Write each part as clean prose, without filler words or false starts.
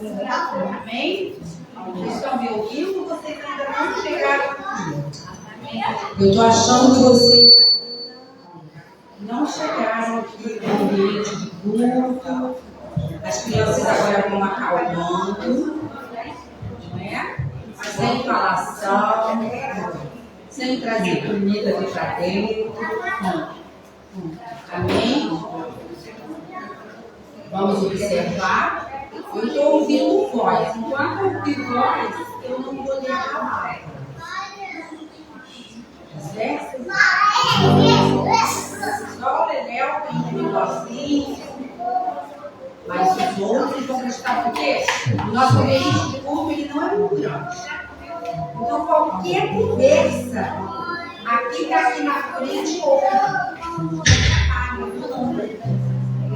Amém? Vocês estão me ouvindo? Vocês ainda não chegaram aqui. Eu estou achando que vocês não chegaram aqui no ambiente de grupo. As crianças agora vão acalmando, né? Sem falação, sem trazer comida aqui para dentro. Amém? Vamos observar. Eu estou ouvindo voz. Enquanto eu ouvir voz, eu não vou ler a palavra. Certo? Só o Leléu tem um negocinho, mas os outros vão prestar, porque o nosso ambiente de culto ele não é muito grande. Então, qualquer conversa aqui na frente ouve.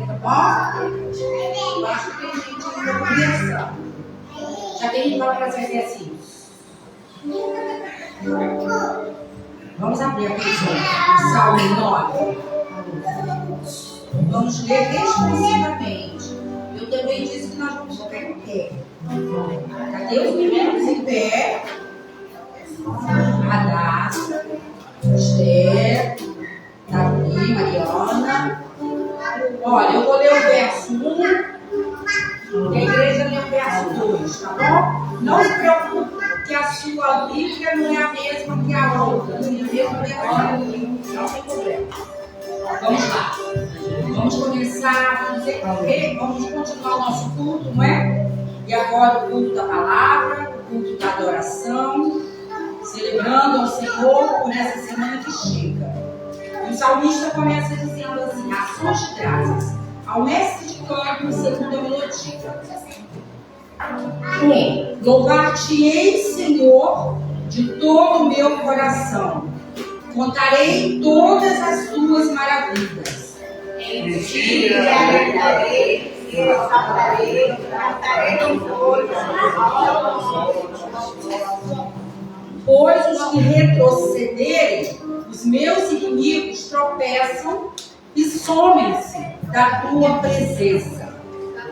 Tá bom? Eu acho que tem gente que está conversando. Já tem que falar para as exercícios. Vamos abrir a questão. Salmo 9. Vamos ler responsivamente. Eu também disse que nós vamos ficar em pé. Cadê os meninos em pé? Radassa, Esther, Davi, Mariana. Olha, eu vou ler o verso 1 e a igreja lê o verso 2, tá bom? Não se preocupe, que a sua Bíblia não é a mesma que a outra. Não tem problema. Vamos lá. Vamos começar, vamos continuar o nosso culto, não é? E agora o culto da palavra, o culto da adoração, celebrando ao Senhor por essa semana que chega. E o salmista começa dizendo assim: ações de graças ao mestre de canto segundo a melodia. Louvar-te-ei, Senhor, de todo o meu coração. Contarei todas as tuas maravilhas. Em ti me alegrarei e exaltarei, cantarei louvores ao Senhor. Pois os que retrocederem, os meus inimigos tropeçam e somem-se da tua presença.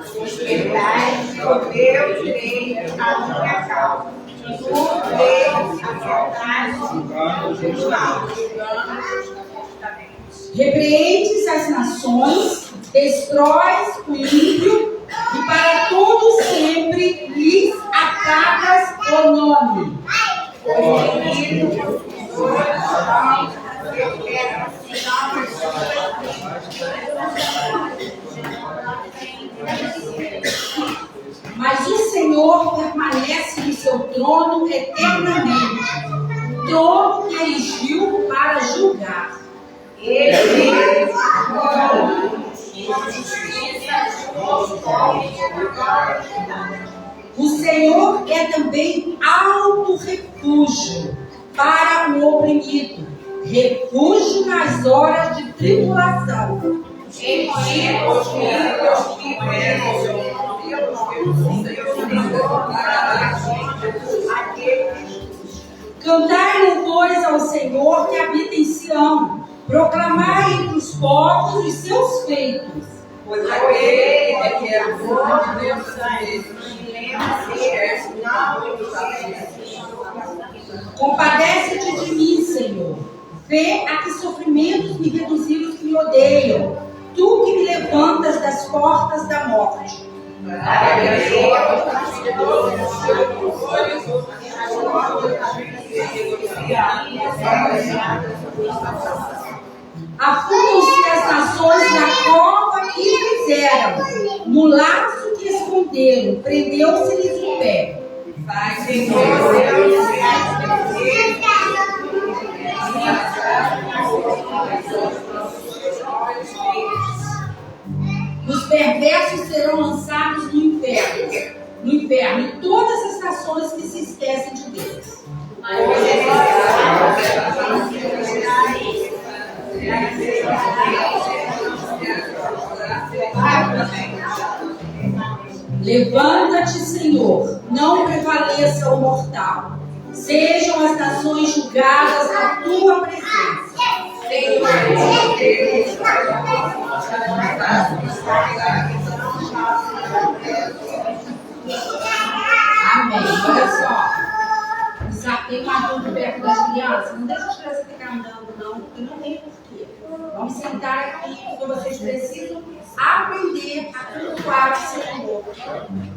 Sustentai o meu direito, a minha causa. Tu vês a vontade dos maus. Repreendes as nações, destróis o ímpio, e para todo sempre lhes acatas o nome. Mas o Senhor permanece no seu trono eternamente, trono que erigiu para julgar. O Senhor é também alto refúgio para o oprimido, refúgio nas horas de tribulação. Cantai louvores ao Senhor que habita em Sião, proclamai entre os povos os seus feitos. Pois aquele que é bom de Deus compadece-te de mim, Senhor. Vê a que sofrimentos me reduziram os que me odeiam. Tu que me levantas das portas da morte. Afundam-se as nações na cova que fizeram, no laço que esconderam, prendeu-se-lhes o pé. Vai, Senhor, Deus, os perversos serão lançados no inferno, e todas as nações que se esquecem de Deus. Levanta-te, Senhor, não prevaleça o mortal. Sejam as nações julgadas na tua presença. Senhor, Amém. Olha só. Já tem um adulto perto das crianças. Não deixa as crianças ficar andando, não, porque não tem porquê. Vamos sentar aqui, porque vocês precisam aprender a cultuar o Senhor.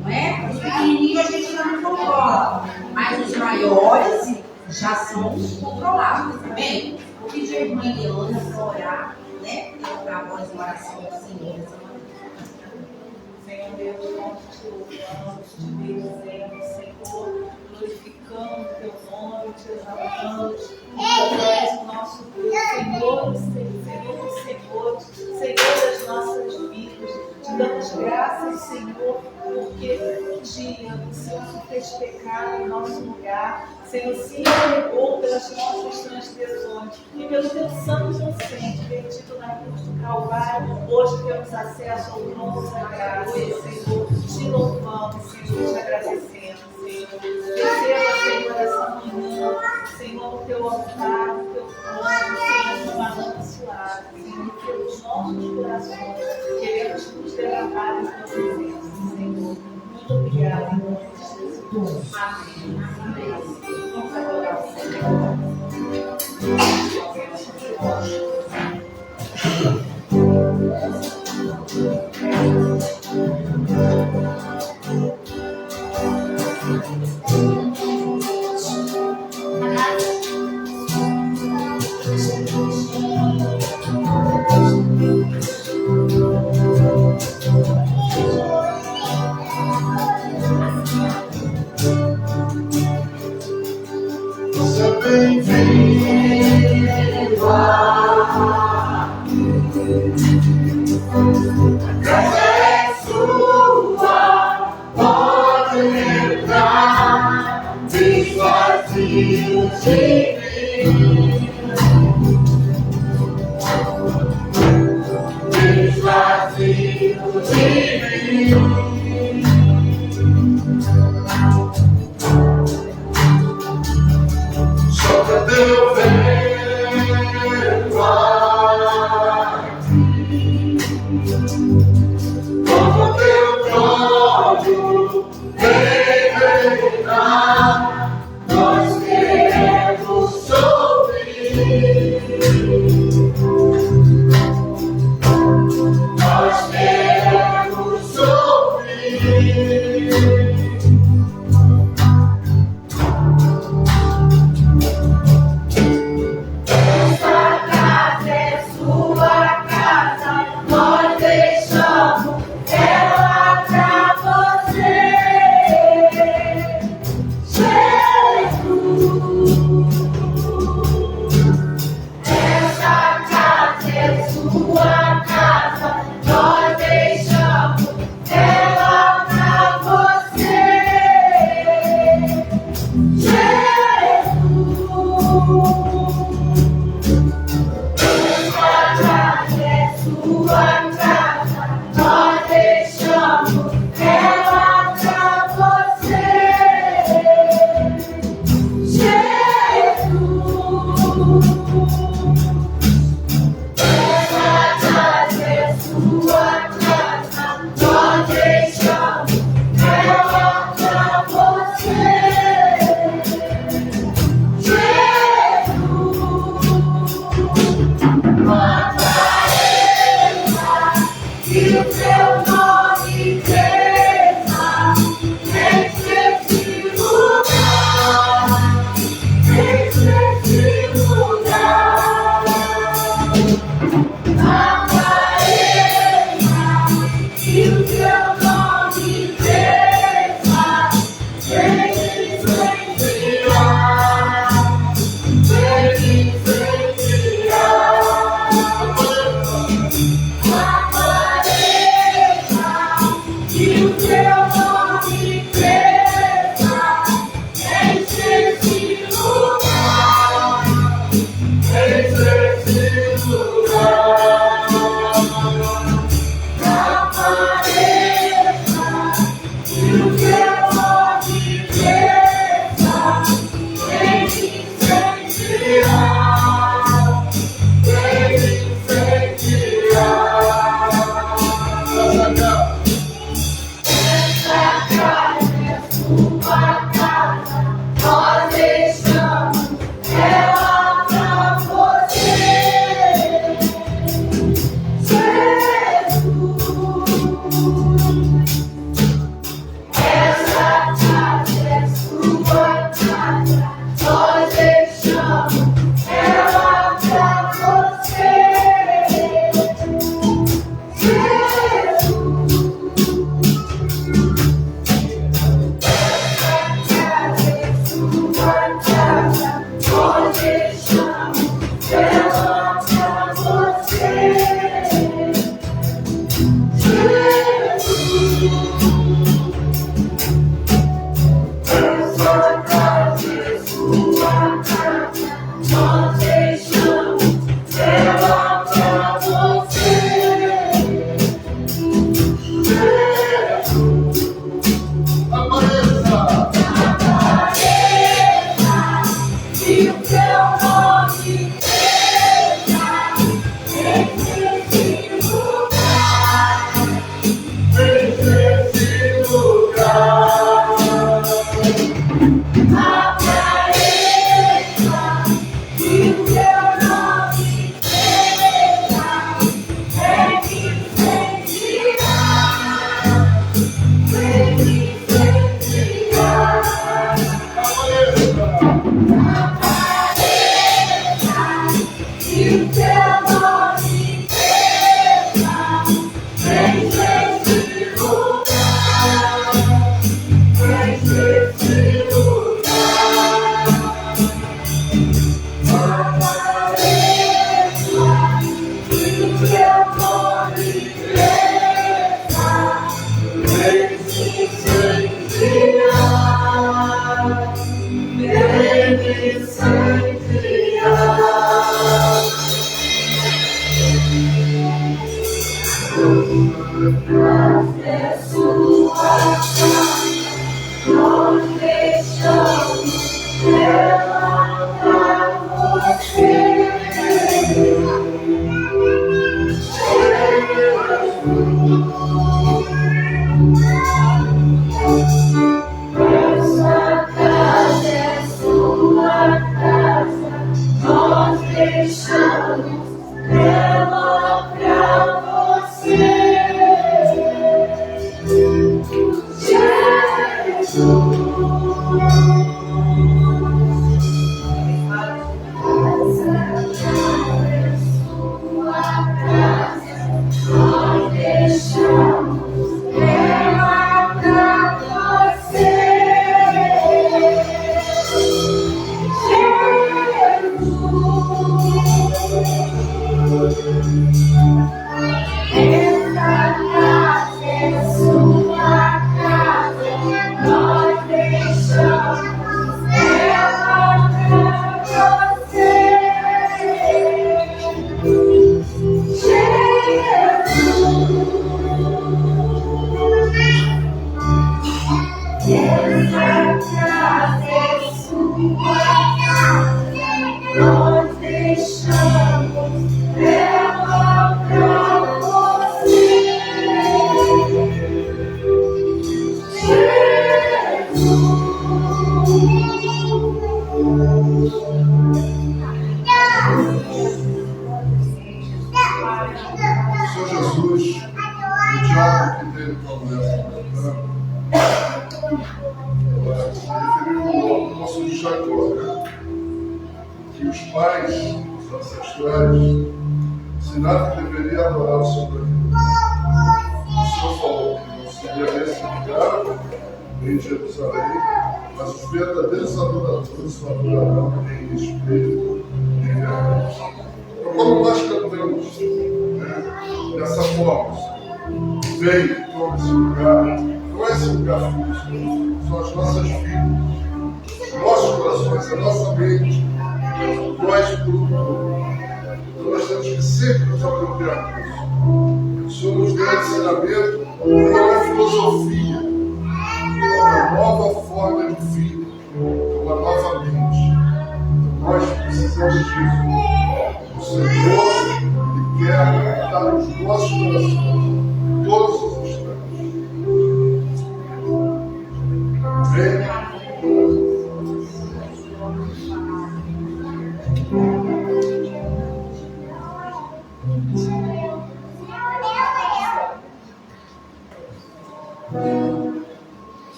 Não é? Os pequenininhos a gente não controla, mas os maiores já são controlados, tá bem? Vou pedir a irmã Eliana para orar, né? Para nós uma oração do Senhor. Senhor Deus, nós te louvamos, te bendizemos, Senhor, glorificando teu nome, te exaltando, tu és o nosso Deus, Senhor dos senhores, Senhor das nossas vidas. Te damos graças, Senhor, porque um dia o Senhor se fez pecar em nosso lugar. Senhor, se entregou pelas nossas transgressões e pelo teu sangue inocente vertido na cruz do Calvário. Hoje temos acesso ao trono da graça, Senhor. Te louvamos, Senhor, te agradecemos, Senhor. Receba, Senhor, essa manhã, Senhor, no teu altar, no teu trono, Senhor, numa lama suave, Senhor, pelos nossos corações. Queremos nos derramar em tua presença, Senhor. Muito obrigada, em nome de Jesus. Amém. Amém. Vamos adorar o Senhor.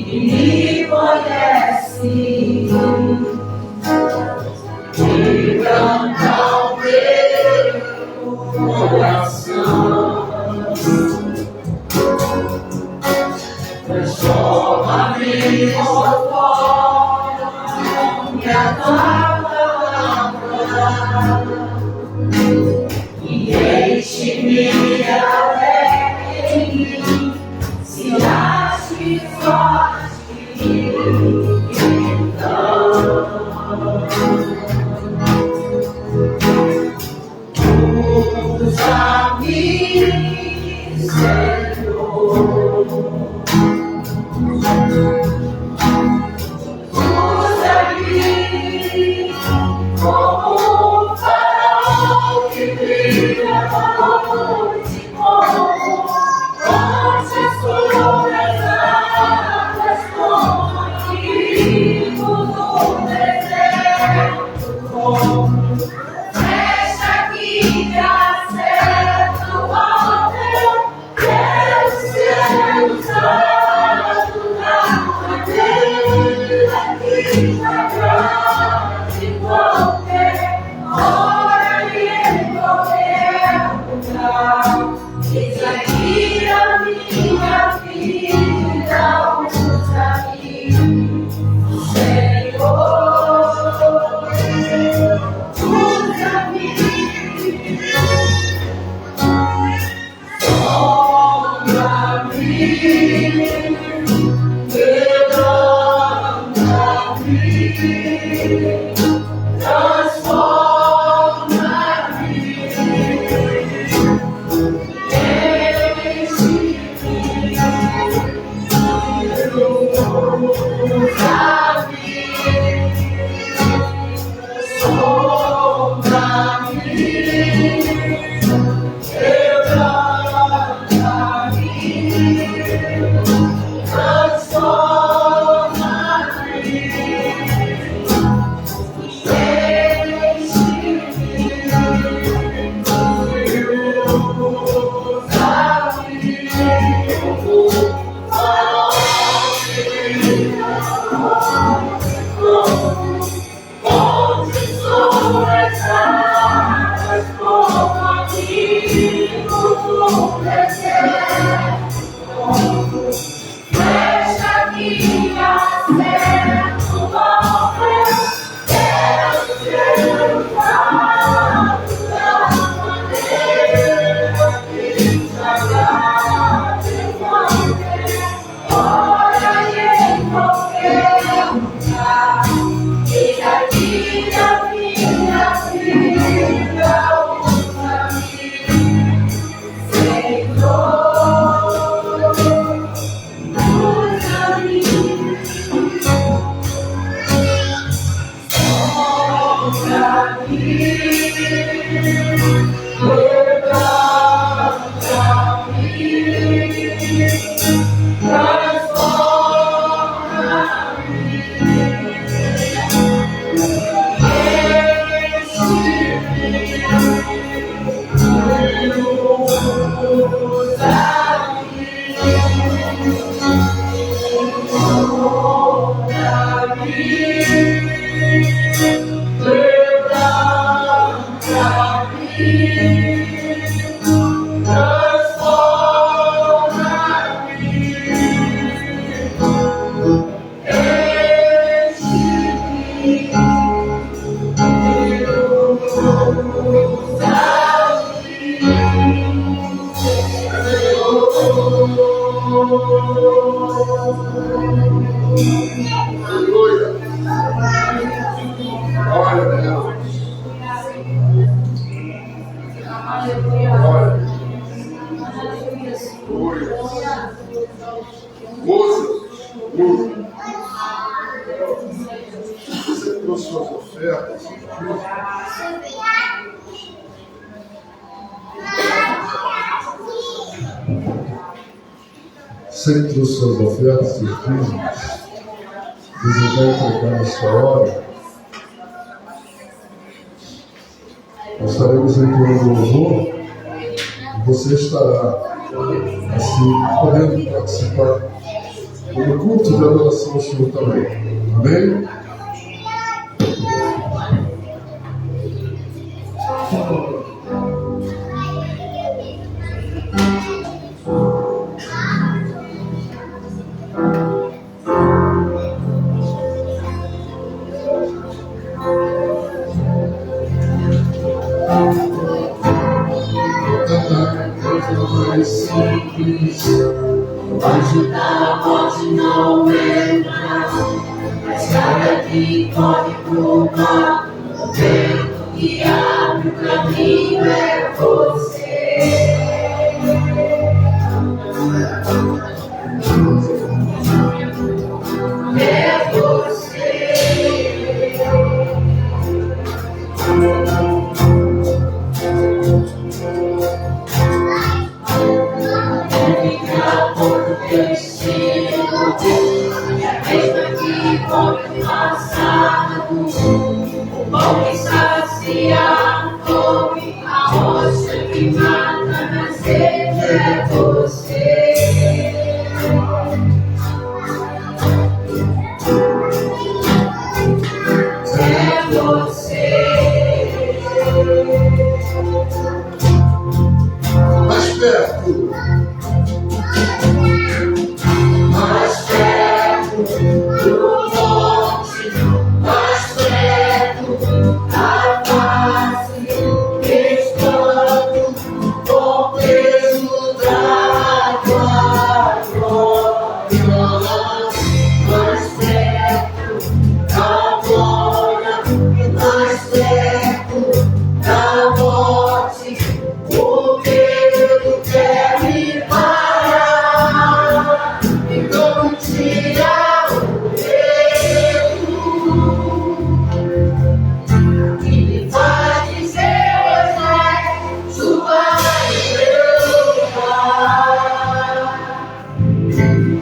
me conhece, e canta o meu coração. Transforma-me conforme a tua palavra e enche-me até em mim, se ache só usa-me, Senhor. Usa-me como um farol que brilha na noite, como ponte sobre as águas, como abrigo no deserto, como flecha que acerta o alvo. Quero ser usado na maneira que te agrade, em qualquer hora e em qualquer lugar. Eis aqui a minha vida, usa-me, Senhor. Usa-me. Aleluia. Glória a Deus. Glória. Moças, você trouxe suas ofertas aqui? Você trouxe suas ofertas e dízimos? Desejar entregar nesta hora? Nós estaremos entoando o louvor e você estará assim, podendo participar do culto da adoração ao Senhor também. Amém? Mais simples, ajudar a morte não entra, mas cada que corre pro mar, o vento que abre o caminho é você. É você. O pão que sacia a fome, a rocha que mata na sede é você. É você. Mais perto. Mais perto do monte, mais perto da face, estando com o peso da tua glória. Mais perto da glória, mais perto da morte, o medo quer me parar. Então tira o medo que me faz dizer hoje é sua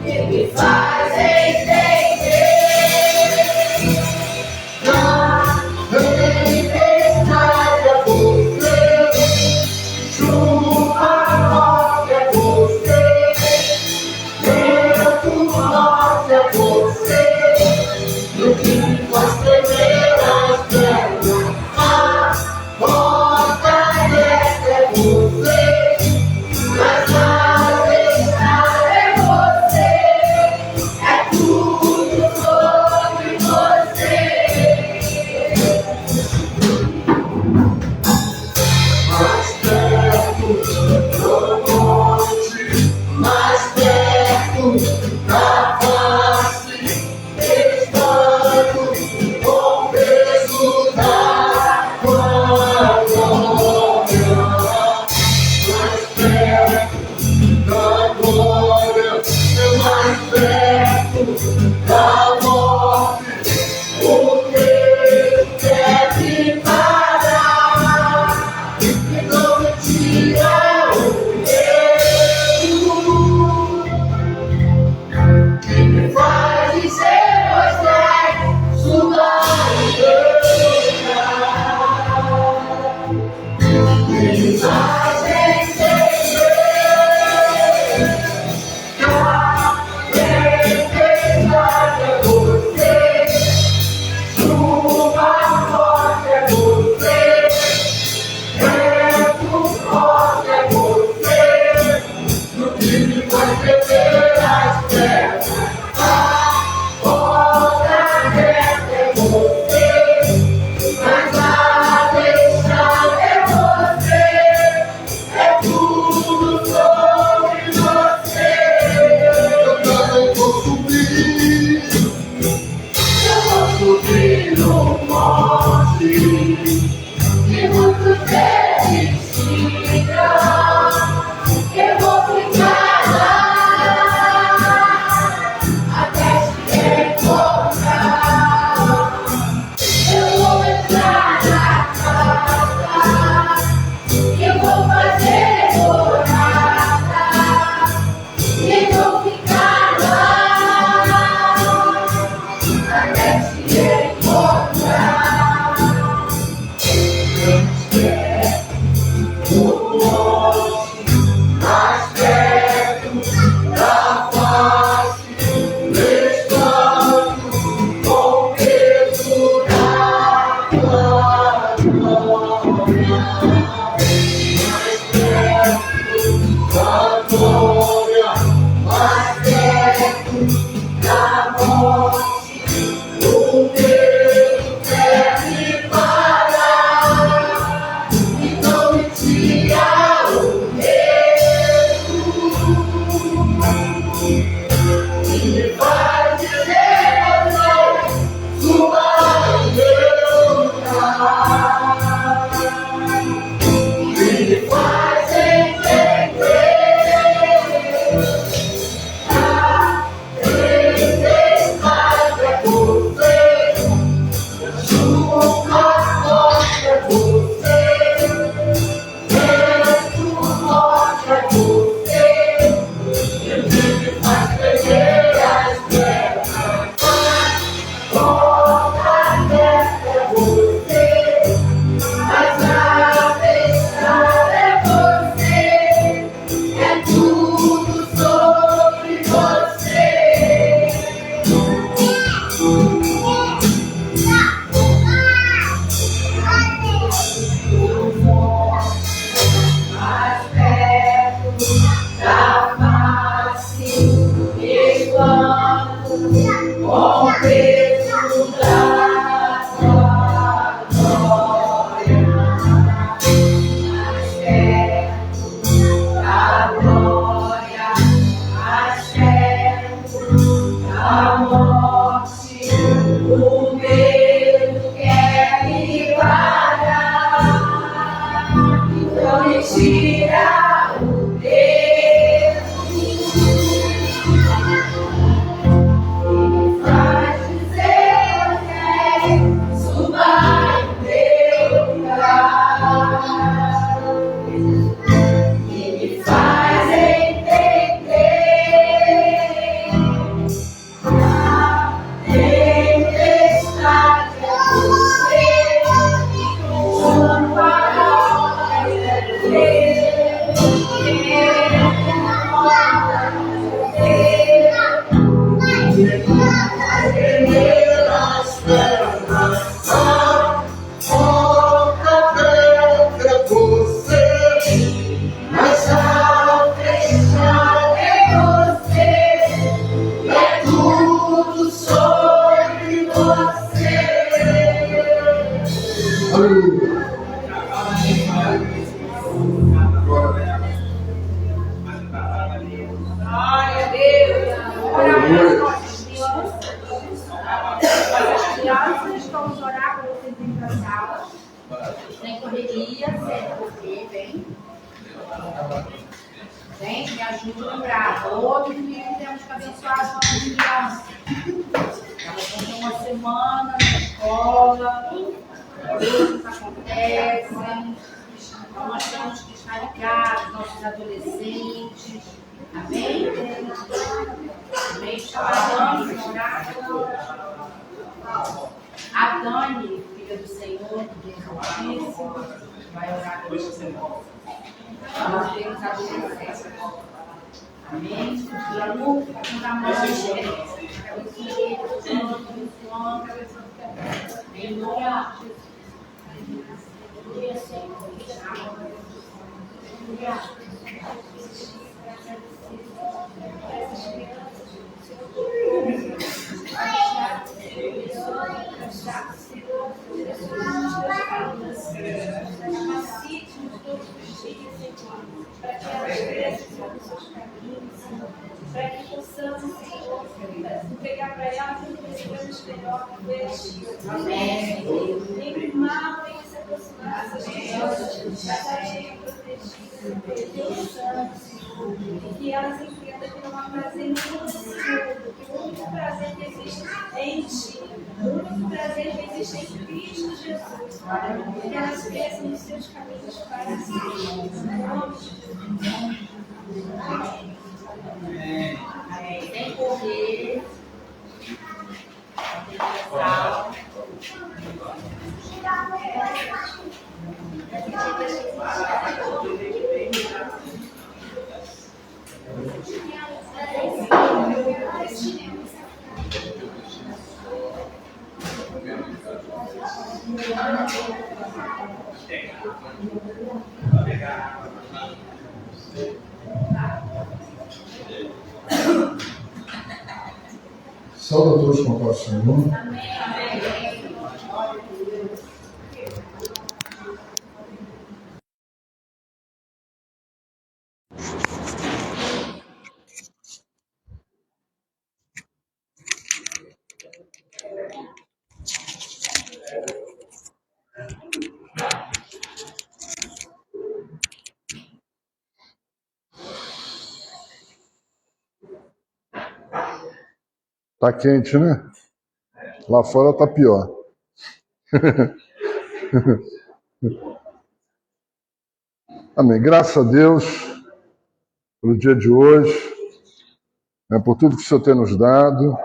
que me faz entender na tempestade é você, chuva forte é você. É você, no que me faz tremer as pernas, a porta aberta é você, mas a deixar é você, é tudo sobre você. Mais perto do monte, mais perto da face, estando com o peso da tua glória. Mais perto da glória, mais perto da morte, o medo quer me parar, e não me tira o medo que me faz dizer hoje é sua que me faz entender que a tempestade é você, chuva forte é você, vento forte é você, no que me faz tremer as pernas. A porta aberta é você, mas a deixar é você, é tudo sobre você. Eu também vou subir, eu vou subir no monte, e muitos deles ficam, eu vou ficar lá. Para que possamos, Senhor, entregar para ela tudo que recebemos melhor que foi a Ti. Nem o mal venha se aproximar dessas pessoas, mas a Ti protegida pelo Teu Santo, Senhor. E que elas entendam que não há prazer nenhum nesse mundo, que o único prazer que existe é em Ti. O único prazer que existe é em Cristo Jesus. Que elas cresçam nos Seus caminhos para si. Em nome de Jesus. Amém. Sem correr. Sal. Salve a todos com a paz do Senhor. Tá quente, né? Lá fora tá pior. Amém. Graças a Deus pelo dia de hoje, por tudo que o Senhor tem nos dado,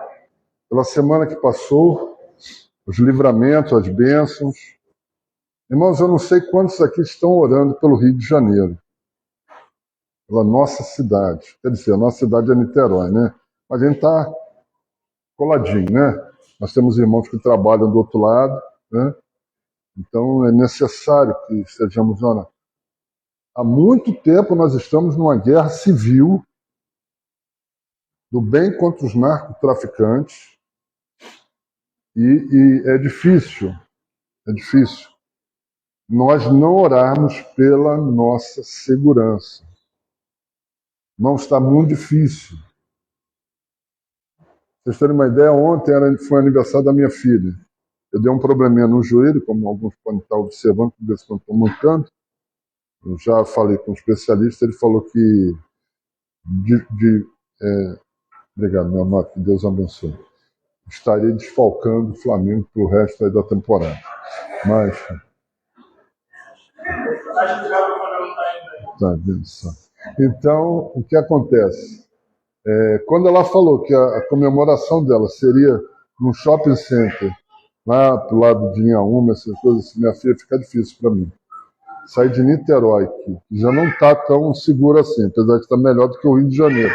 pela semana que passou, os livramentos, as bênçãos. Irmãos, eu não sei quantos aqui estão orando pelo Rio de Janeiro, pela nossa cidade. Quer dizer, a nossa cidade é Niterói, né? Mas a gente está coladinho, né? Nós temos irmãos que trabalham do outro lado, né? Então é necessário que estejamos orando. Há muito tempo nós estamos numa guerra civil do bem contra os narcotraficantes e é difícil nós não orarmos pela nossa segurança. Não está muito difícil. Vocês terem uma ideia, ontem foi aniversário da minha filha. Eu dei um probleminha no joelho, como alguns podem estar observando, por isso que eu estou mancando. Eu já falei com um especialista, ele falou que... Obrigado, meu amado, que Deus abençoe. Estarei desfalcando o Flamengo para o resto aí da temporada. Mas... Tá, então, o que acontece? Quando ela falou que a comemoração dela seria no shopping center, lá pro lado de Inhaúma, essas coisas, minha filha, fica difícil para mim. Sair de Niterói, que já não está tão seguro assim, apesar de estar melhor do que o Rio de Janeiro.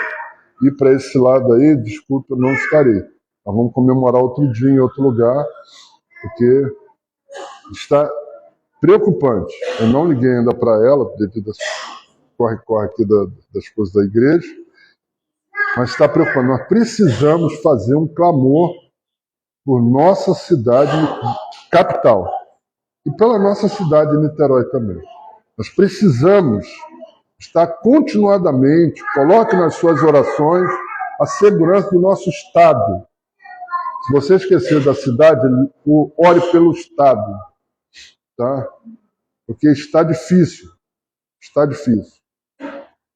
Ir para esse lado aí, desculpa, eu não estarei. Nós vamos comemorar outro dia em outro lugar, porque está preocupante. Eu não liguei ainda para ela, devido a corre-corre aqui das coisas da igreja, mas está preocupante. Nós precisamos fazer um clamor por nossa cidade capital e pela nossa cidade de Niterói também. Nós precisamos estar continuadamente, coloque nas suas orações a segurança do nosso Estado. Se você esquecer da cidade, ore pelo Estado, tá? Porque está difícil.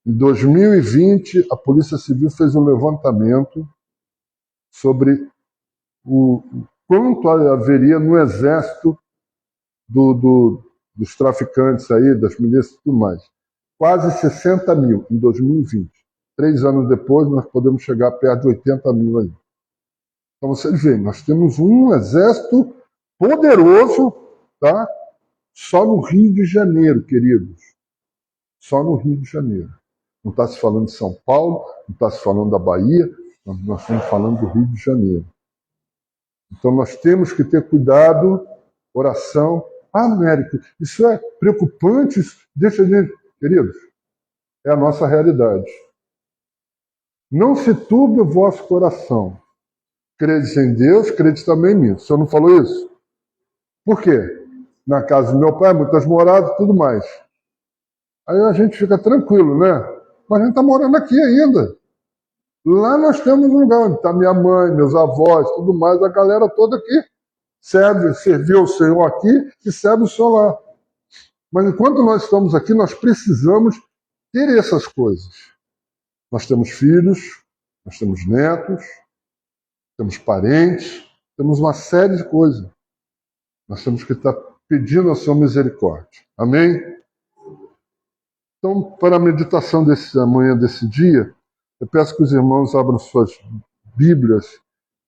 Em 2020, a Polícia Civil fez um levantamento sobre o quanto haveria no exército dos traficantes aí, das milícias e tudo mais. Quase 60 mil em 2020. 3 anos depois, nós podemos chegar perto de 80 mil aí. Então, vocês veem, nós temos um exército poderoso, tá? Só no Rio de Janeiro, queridos. Só no Rio de Janeiro. Não está se falando de São Paulo, não está se falando da Bahia, nós estamos falando do Rio de Janeiro. Então nós temos que ter cuidado, oração. América, isso é preocupante, deixa de... Queridos, é a nossa realidade. Não se turbe o vosso coração. Credes em Deus, credes também em mim. O Senhor não falou isso? Por quê? Na casa do meu pai, muitas moradas e tudo mais. Aí a gente fica tranquilo, né? Mas a gente está morando aqui ainda. Lá nós temos um lugar onde está minha mãe, meus avós, tudo mais, a galera toda aqui serviu o Senhor aqui e serve o Senhor lá. Mas enquanto nós estamos aqui, nós precisamos ter essas coisas. Nós temos filhos, nós temos netos, temos parentes, temos uma série de coisas. Nós temos que estar pedindo ao Senhor misericórdia. Amém? Então, para a meditação amanhã desse dia, eu peço que os irmãos abram suas Bíblias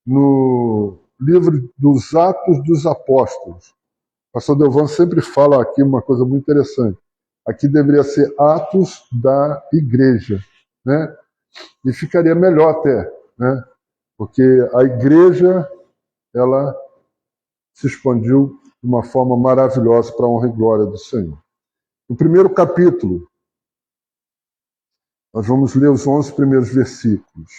no livro dos Atos dos Apóstolos. O pastor Delvan sempre fala aqui uma coisa muito interessante. Aqui deveria ser Atos da Igreja, né? E ficaria melhor até, né? Porque a igreja, ela se expandiu de uma forma maravilhosa para a honra e glória do Senhor. No primeiro capítulo, nós vamos ler os 11 primeiros versículos.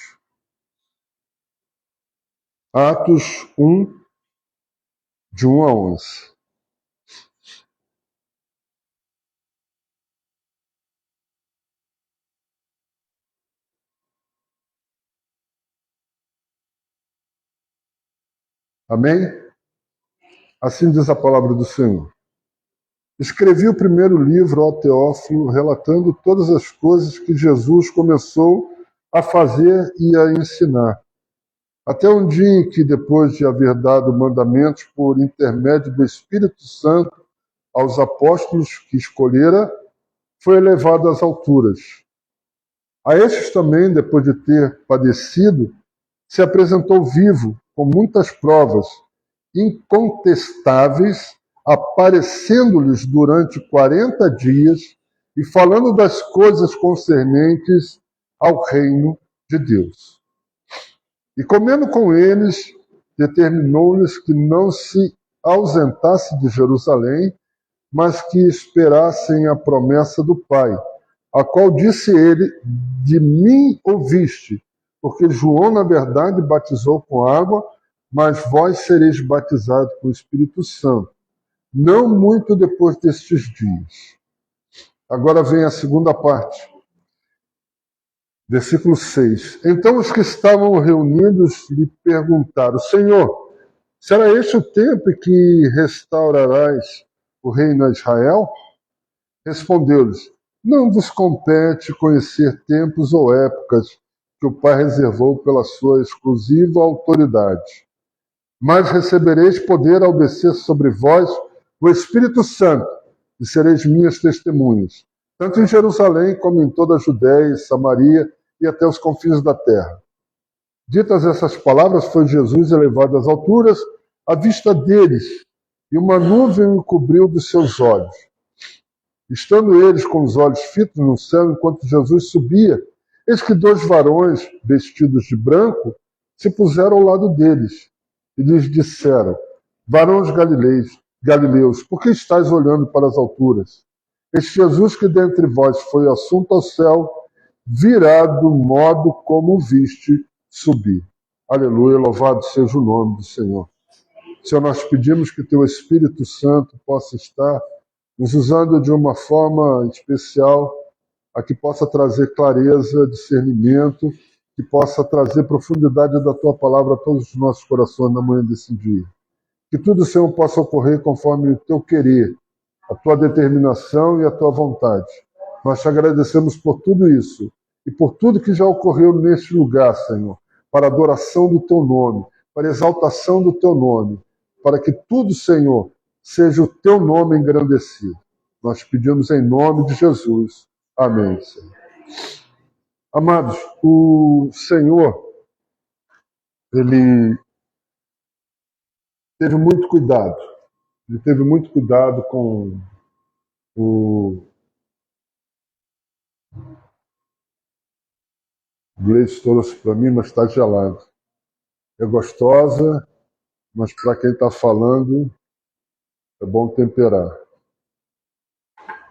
Atos 1, de 1 a 11. Amém? Assim diz a palavra do Senhor. Escrevi o primeiro livro ao Teófilo, relatando todas as coisas que Jesus começou a fazer e a ensinar, até um dia em que, depois de haver dado mandamentos por intermédio do Espírito Santo aos apóstolos que escolhera, foi elevado às alturas. A estes também, depois de ter padecido, se apresentou vivo, com muitas provas incontestáveis, aparecendo-lhes durante 40 dias e falando das coisas concernentes ao reino de Deus. E comendo com eles, determinou-lhes que não se ausentasse de Jerusalém, mas que esperassem a promessa do Pai, a qual disse ele: de mim ouviste, porque João, na verdade, batizou com água, mas vós sereis batizados com o Espírito Santo, não muito depois destes dias. Agora vem a segunda parte. Versículo 6. Então os que estavam reunidos lhe perguntaram: Senhor, será este o tempo em que restaurarás o reino a Israel? Respondeu-lhes: Não vos compete conhecer tempos ou épocas que o Pai reservou pela sua exclusiva autoridade. Mas recebereis poder ao descer sobre vós o Espírito Santo, e sereis minhas testemunhas, tanto em Jerusalém como em toda a Judéia e Samaria e até os confins da terra. Ditas essas palavras, foi Jesus elevado às alturas à vista deles, e uma nuvem o cobriu dos seus olhos. Estando eles com os olhos fitos no céu, enquanto Jesus subia, eis que 2 varões, vestidos de branco, se puseram ao lado deles, e lhes disseram: Varões galileus, por que estáis olhando para as alturas? Este Jesus que dentre vós foi assunto ao céu, virá do modo como o viste subir. Aleluia, louvado seja o nome do Senhor. Senhor, nós pedimos que Teu Espírito Santo possa estar nos usando de uma forma especial, a que possa trazer clareza, discernimento, que possa trazer profundidade da Tua palavra a todos os nossos corações na manhã desse dia. Que tudo, Senhor, possa ocorrer conforme o Teu querer, a Tua determinação e a Tua vontade. Nós te agradecemos por tudo isso e por tudo que já ocorreu neste lugar, Senhor, para a adoração do Teu nome, para a exaltação do Teu nome, para que tudo, Senhor, seja o Teu nome engrandecido. Nós pedimos em nome de Jesus. Amém, Senhor. Amados, o Senhor, Ele teve muito cuidado. Ele teve muito cuidado com o Gleice trouxe para mim, mas está gelado. É gostosa, mas para quem está falando, é bom temperar.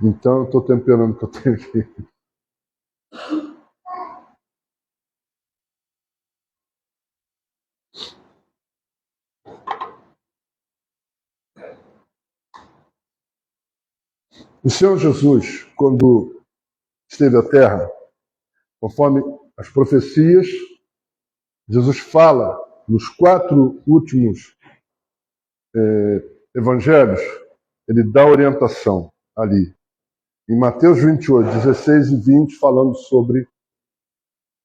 Então, eu estou temperando o que eu tenho aqui. O Senhor Jesus, quando esteve à Terra, conforme as profecias, Jesus fala nos 4 últimos evangelhos, ele dá orientação ali. Em Mateus 28, 16 e 20, falando sobre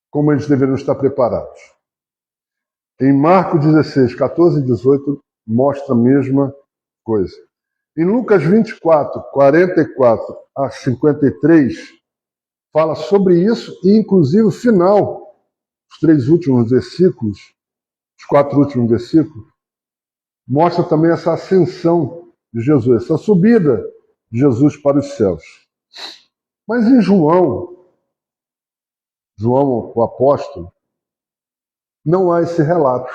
como eles deveriam estar preparados. Em Marcos 16, 14 e 18, mostra a mesma coisa. Em Lucas 24, 44 a 53, fala sobre isso e, inclusive, o final, os 3 últimos versículos, os 4 últimos versículos, mostra também essa ascensão de Jesus, essa subida de Jesus para os céus. Mas em João, o apóstolo, não há esse relato.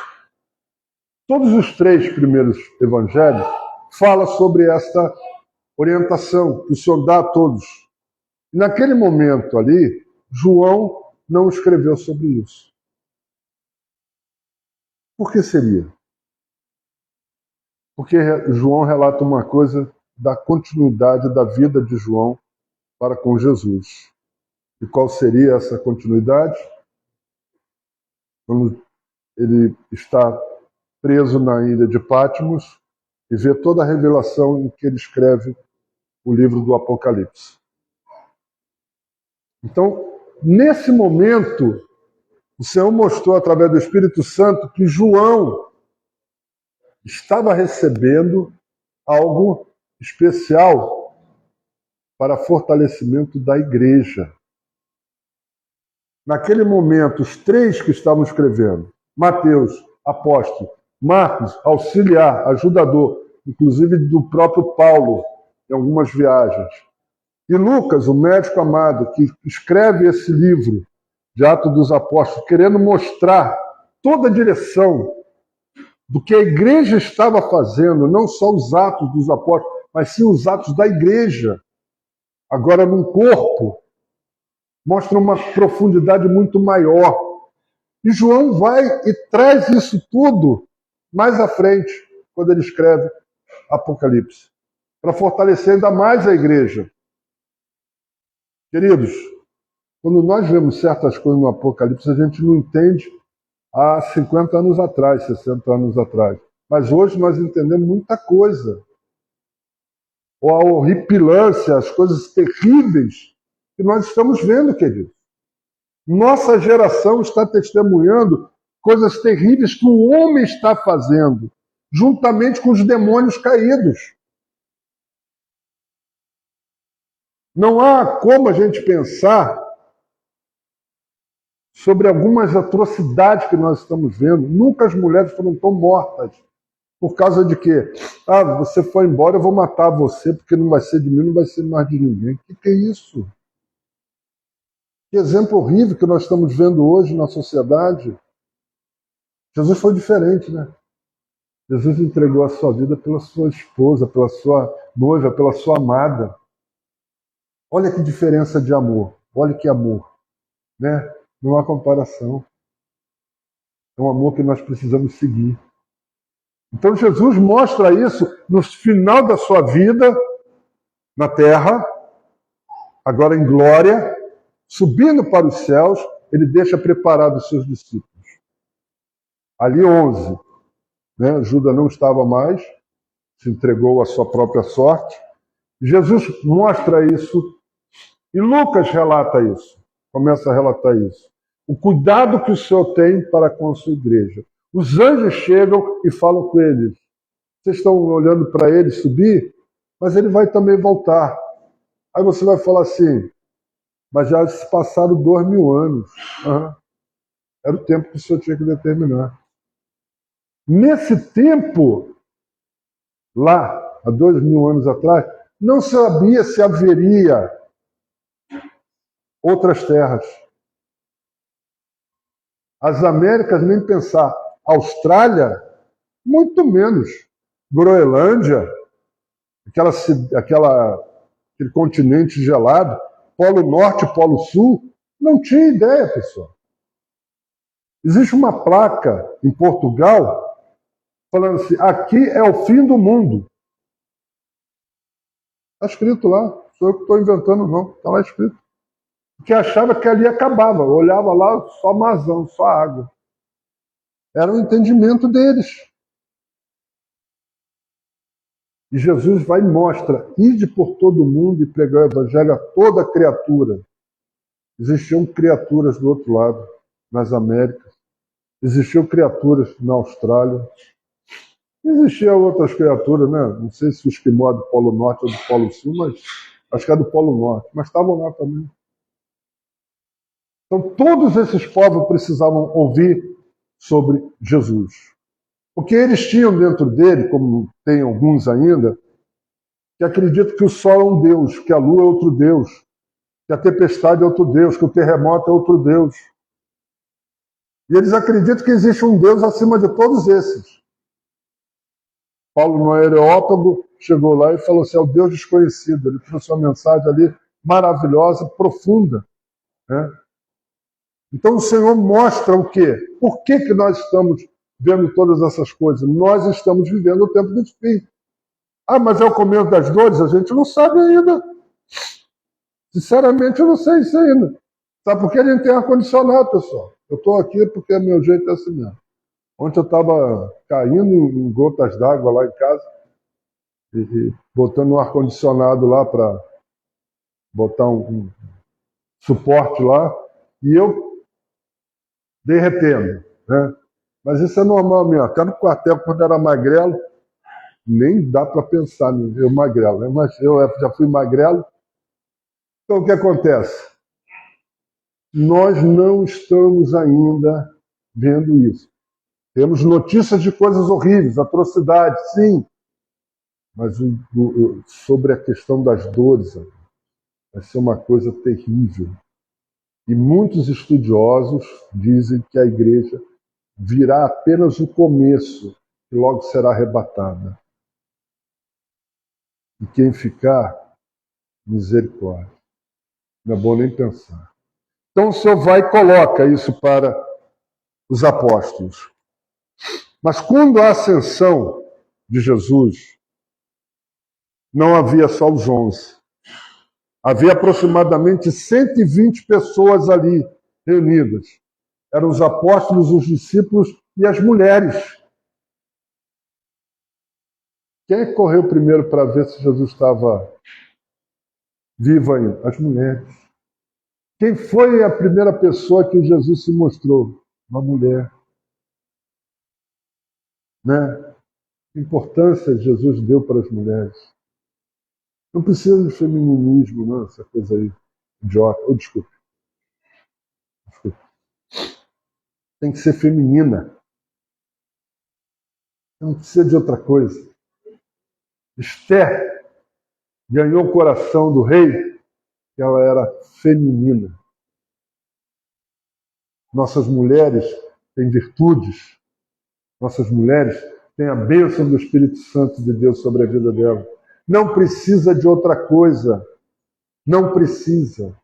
Todos os 3 primeiros evangelhos falam sobre esta orientação que o Senhor dá a todos. E naquele momento ali, João não escreveu sobre isso. Por que seria? Porque João relata uma coisa da continuidade da vida de João para com Jesus. E qual seria essa continuidade? Quando ele está preso na ilha de Patmos e vê toda a revelação em que ele escreve o livro do Apocalipse. Então, nesse momento, o Senhor mostrou através do Espírito Santo que João estava recebendo algo especial para fortalecimento da igreja. Naquele momento, os três que estavam escrevendo, Mateus, apóstolo, Marcos, auxiliar, ajudador, inclusive do próprio Paulo, em algumas viagens, e Lucas, o médico amado, que escreve esse livro de Atos dos Apóstolos, querendo mostrar toda a direção do que a igreja estava fazendo, não só os atos dos apóstolos, mas sim os atos da igreja, agora num corpo, mostra uma profundidade muito maior. E João vai e traz isso tudo mais à frente, quando ele escreve Apocalipse, para fortalecer ainda mais a igreja. Queridos, quando nós vemos certas coisas no Apocalipse, a gente não entende há 50 anos atrás, 60 anos atrás. Mas hoje nós entendemos muita coisa. Ou a horripilância, as coisas terríveis que nós estamos vendo, queridos. Nossa geração está testemunhando coisas terríveis que o homem está fazendo, juntamente com os demônios caídos. Não há como a gente pensar sobre algumas atrocidades que nós estamos vendo. Nunca as mulheres foram tão mortas. Por causa de quê? Ah, você foi embora, eu vou matar você, porque não vai ser de mim, não vai ser mais de ninguém. O que é isso? Que exemplo horrível que nós estamos vendo hoje na sociedade. Jesus foi diferente, né? Jesus entregou a sua vida pela sua esposa, pela sua noiva, pela sua amada. Olha que diferença de amor. Olha que amor, né? Não há comparação. É um amor que nós precisamos seguir. Então Jesus mostra isso no final da sua vida na terra, agora em glória, subindo para os céus, ele deixa preparados os seus discípulos. Ali 11, né? Judas não estava mais, se entregou à sua própria sorte. Jesus mostra isso e Lucas relata isso, começa a relatar isso. O cuidado que o Senhor tem para com a sua igreja. Os anjos chegam e falam com eles. Vocês estão olhando para ele subir, mas ele vai também voltar. Aí você vai falar assim, mas já se passaram 2000 anos. Uhum. Era o tempo que o Senhor tinha que determinar. Nesse tempo, lá, há 2000 anos atrás, não sabia se haveria outras terras. As Américas, nem pensar. Austrália, muito menos. Groenlândia, aquele continente gelado, Polo Norte, Polo Sul, não tinha ideia, pessoal. Existe uma placa em Portugal falando assim, aqui é o fim do mundo. Está escrito lá, sou eu que estou inventando não, está lá escrito. Porque achava que ali acabava, olhava lá, só mazão, só água. Era o entendimento deles. E Jesus vai e mostra, ide por todo mundo e pregar o evangelho a toda criatura. Existiam criaturas do outro lado, nas Américas. Existiam criaturas na Austrália. Existiam outras criaturas, né? Não sei se o esquimó é do Polo Norte ou do Polo Sul, mas acho que é do Polo Norte. Mas estavam lá também. Então, todos esses povos precisavam ouvir sobre Jesus. Porque eles tinham dentro dele, como tem alguns ainda, que acreditam que o sol é um Deus, que a lua é outro Deus, que a tempestade é outro Deus, que o terremoto é outro Deus. E eles acreditam que existe um Deus acima de todos esses. Paulo, no Areópago, chegou lá e falou assim, é o Deus desconhecido. Ele trouxe uma mensagem ali maravilhosa, profunda, né? Então o Senhor mostra o quê? Por que nós estamos vendo todas essas coisas. Nós estamos vivendo o tempo do fim. Ah, mas é o começo das dores? A gente não sabe ainda. Sinceramente, eu não sei isso ainda. Sabe por que a gente tem ar-condicionado, pessoal? Eu estou aqui porque meu jeito é assim mesmo. Ontem eu estava caindo em gotas d'água lá em casa e botando um ar-condicionado lá para botar um suporte lá e eu derretendo, né? Mas isso é normal mesmo. Até no quartel, quando era magrelo, nem dá para pensar eu magrelo, né? Mas eu já fui magrelo. Então o que acontece? Nós não estamos ainda vendo isso. Temos notícias de coisas horríveis, atrocidades, sim. Mas sobre a questão das dores, vai ser uma coisa terrível. E muitos estudiosos dizem que a igreja virá apenas o começo e logo será arrebatada. E quem ficar, misericórdia. Não é bom nem pensar. Então o Senhor vai e coloca isso para os apóstolos. Mas quando a ascensão de Jesus, não havia só os 11. Havia aproximadamente 120 pessoas ali reunidas. Eram os apóstolos, os discípulos e as mulheres. Quem correu primeiro para ver se Jesus estava vivo ainda? As mulheres. Quem foi a primeira pessoa que Jesus se mostrou? Uma mulher. Né? Que importância Jesus deu para as mulheres. Não precisa de femininismo, não, essa coisa aí idiota. Oh, desculpe. Tem que ser feminina. Não precisa de outra coisa. Esther ganhou o coração do rei, que ela era feminina. Nossas mulheres têm virtudes. Nossas mulheres têm a bênção do Espírito Santo de Deus sobre a vida dela. Não precisa de outra coisa. Não precisa.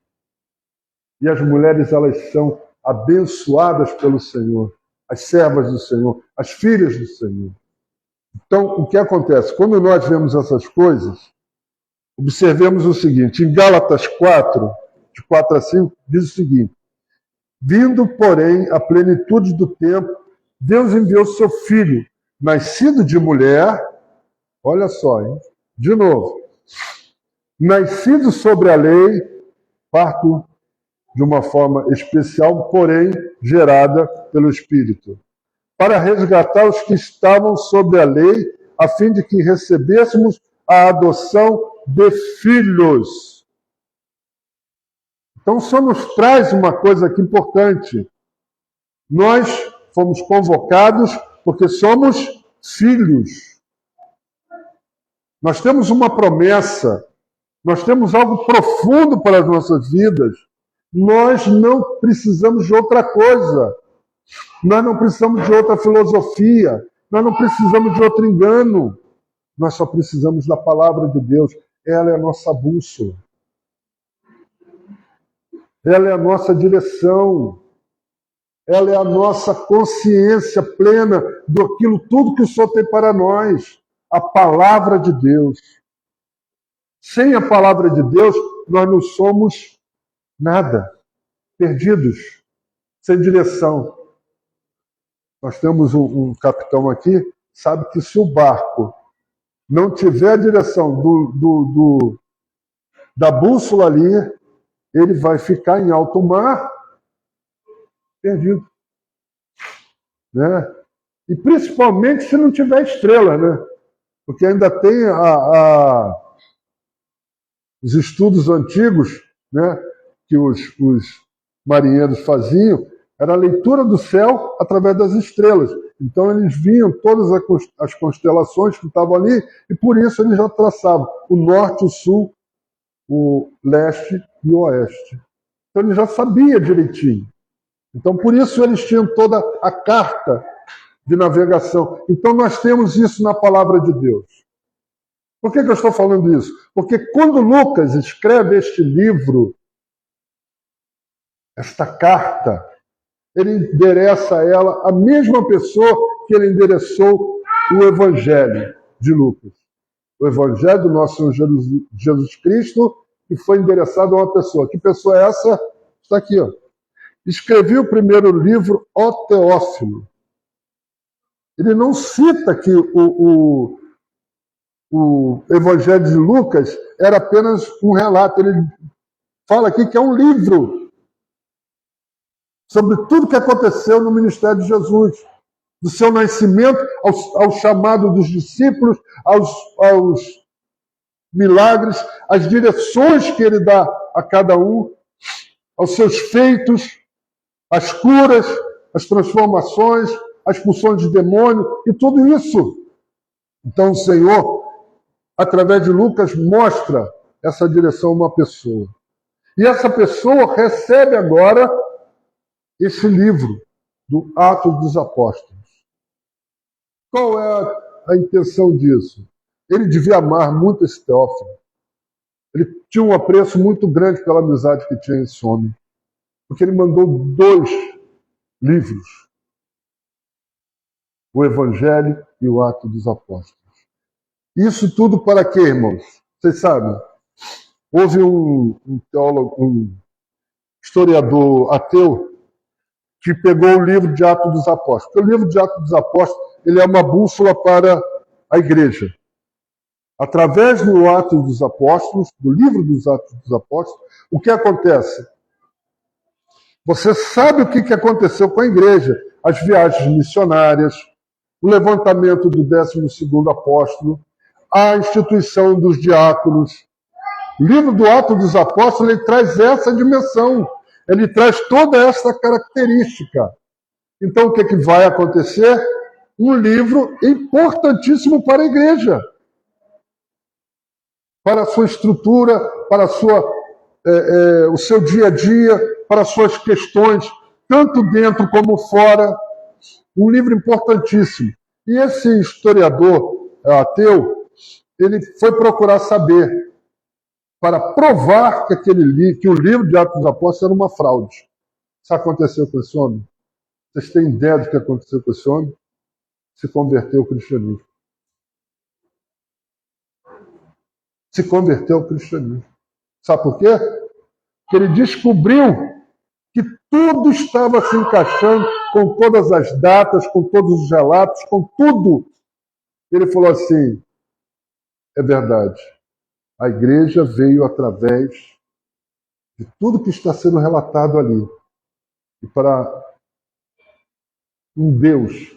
E as mulheres, elas são abençoadas pelo Senhor. As servas do Senhor, as filhas do Senhor. Então, o que acontece? Quando nós vemos essas coisas, observemos o seguinte. Em Gálatas 4, de 4 a 5, diz o seguinte. Vindo, porém, a plenitude do tempo, Deus enviou seu Filho, nascido de mulher, olha só, hein? De novo, nascido sobre a lei, parto de uma forma especial, porém gerada pelo Espírito, para resgatar os que estavam sob a lei, a fim de que recebêssemos a adoção de filhos. Então, só nos traz uma coisa aqui importante. Nós fomos convocados porque somos filhos. Nós temos uma promessa, nós temos algo profundo para as nossas vidas. Nós não precisamos de outra coisa. Nós não precisamos de outra filosofia. Nós não precisamos de outro engano. Nós só precisamos da palavra de Deus. Ela é a nossa bússola. Ela é a nossa direção. Ela é a nossa consciência plena daquilo tudo que o Senhor tem para nós. A palavra de Deus. Sem a palavra de Deus, nós não somos nada. Perdidos. Sem direção. Nós temos um capitão aqui, sabe que se o barco não tiver a direção da bússola ali, ele vai ficar em alto mar perdido. Né? E principalmente se não tiver estrela, né? Porque ainda tem os estudos antigos, né, que os marinheiros faziam, era a leitura do céu através das estrelas. Então eles viam todas as constelações que estavam ali e por isso eles já traçavam o norte, o sul, o leste e o oeste. Então ele já sabia direitinho. Então por isso eles tinham toda a carta de navegação. Então nós temos isso na palavra de Deus. Por que eu estou falando isso? Porque quando Lucas escreve este livro, esta carta, ele endereça a ela a mesma pessoa que ele endereçou o Evangelho de Lucas. O Evangelho do nosso Senhor Jesus Cristo, que foi endereçado a uma pessoa. Que pessoa é essa? Está aqui, ó. Escrevi o primeiro livro, O Teófilo. Ele não cita que o Evangelho de Lucas era apenas um relato. Ele fala aqui que é um livro sobre tudo que aconteceu no ministério de Jesus, do seu nascimento ao chamado dos discípulos, aos milagres, às direções que ele dá a cada um, aos seus feitos, às curas, às transformações, às expulsões de demônio e tudo isso. Então o Senhor, através de Lucas, mostra essa direção a uma pessoa. E essa pessoa recebe agora esse livro do Atos dos Apóstolos. Qual é a intenção disso? Ele devia amar muito esse Teófilo. Ele tinha um apreço muito grande pela amizade que tinha esse homem. Porque ele mandou 2 livros. O Evangelho e o Atos dos Apóstolos. Isso tudo para quê, irmãos? Vocês sabem? Houve um teólogo, um historiador ateu, que pegou o livro de Atos dos Apóstolos. Porque o livro de Atos dos Apóstolos ele é uma bússola para a igreja. Através do Atos dos Apóstolos, do livro dos Atos dos Apóstolos, o que acontece? Você sabe o que aconteceu com a igreja. As viagens missionárias, o levantamento do 12º apóstolo, a instituição dos diáconos. O livro do Atos dos Apóstolos ele traz essa dimensão. Ele traz toda essa característica. Então, o que vai acontecer? Um livro importantíssimo para a igreja. Para a sua estrutura, para o seu dia a dia, para as suas questões, tanto dentro como fora. Um livro importantíssimo. E esse historiador ateu, ele foi procurar saber, para provar que o livro de Atos dos Apóstolos era uma fraude. Isso aconteceu com esse homem? Vocês têm ideia do que aconteceu com esse homem? Se converteu ao cristianismo. Se converteu ao cristianismo. Sabe por quê? Porque ele descobriu que tudo estava se encaixando com todas as datas, com todos os relatos, com tudo. Ele falou assim, é verdade. A igreja veio através de tudo que está sendo relatado ali. E para um Deus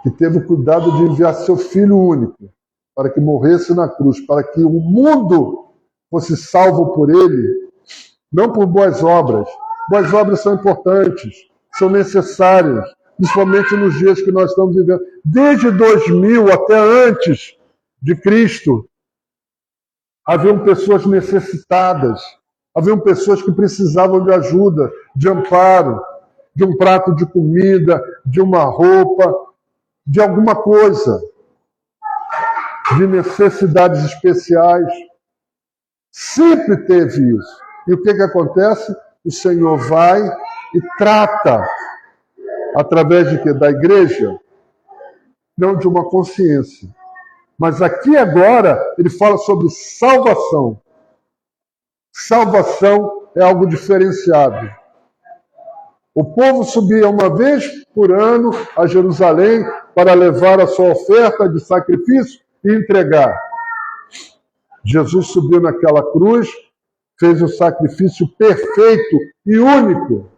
que teve o cuidado de enviar seu Filho único para que morresse na cruz, para que o mundo fosse salvo por ele, não por boas obras. Boas obras são importantes, são necessárias, principalmente nos dias que nós estamos vivendo. Desde 2000 até antes de Cristo, haviam pessoas necessitadas, haviam pessoas que precisavam de ajuda, de amparo, de um prato de comida, de uma roupa, de alguma coisa, de necessidades especiais. Sempre teve isso. E o que acontece? O Senhor vai e trata, através de quê? Da igreja, não de uma consciência. Mas aqui agora, ele fala sobre salvação. Salvação é algo diferenciado. O povo subia uma vez por ano a Jerusalém para levar a sua oferta de sacrifício e entregar. Jesus subiu naquela cruz, fez o sacrifício perfeito e único.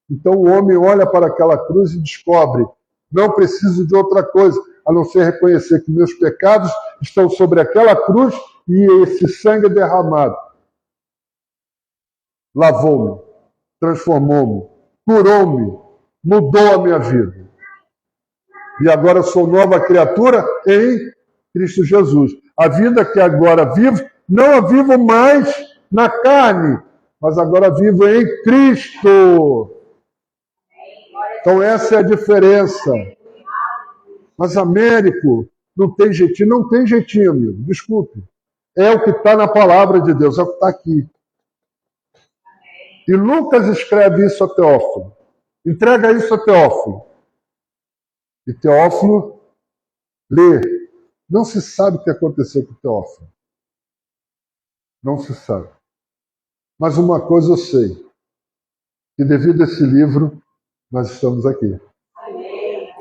Então o homem olha para aquela cruz e descobre, não preciso de outra coisa, a não ser reconhecer que meus pecados estão sobre aquela cruz e esse sangue derramado lavou-me, transformou-me, curou-me, mudou a minha vida. E agora sou nova criatura em Cristo Jesus. A vida que agora vivo, não a vivo mais na carne, mas agora vivo em Cristo. Então essa é a diferença. Mas Américo, não tem jeitinho. Não tem jeitinho, amigo. Desculpe. É o que está na palavra de Deus, é o que está aqui. E Lucas escreve isso a Teófilo. Entrega isso a Teófilo. E Teófilo lê. Não se sabe o que aconteceu com Teófilo. Não se sabe. Mas uma coisa eu sei, que devido a esse livro, nós estamos aqui.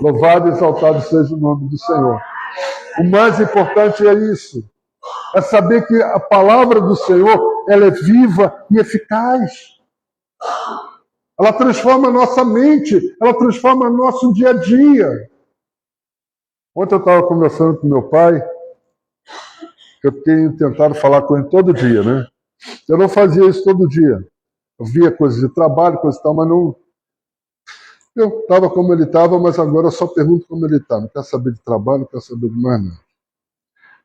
Louvado e exaltado seja o nome do Senhor. O mais importante é isso. É saber que a palavra do Senhor, ela é viva e eficaz. Ela transforma a nossa mente, ela transforma o nosso dia a dia. Ontem eu estava conversando com meu pai, que eu tenho tentado falar com ele todo dia, né? Eu não fazia isso todo dia. Eu via coisas de trabalho, coisas e tal, mas não... Eu estava como ele estava, mas agora eu só pergunto como ele está. Não quero saber de trabalho, não quero saber de mais nada.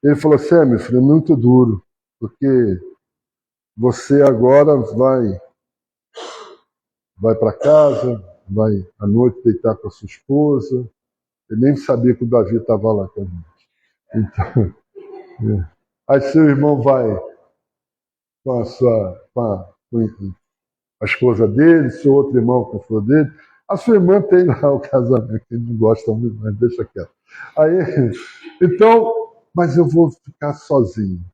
Ele falou assim, meu filho, é muito duro, porque você agora vai para casa, vai à noite deitar com a sua esposa. Eu nem sabia que o Davi estava lá com a gente. Então, aí seu irmão vai com a esposa dele, seu outro irmão com a esposa dele. A sua irmã tem lá o casamento, que ele não gosta muito, mas deixa quieto. Aí, então, mas eu vou ficar sozinho.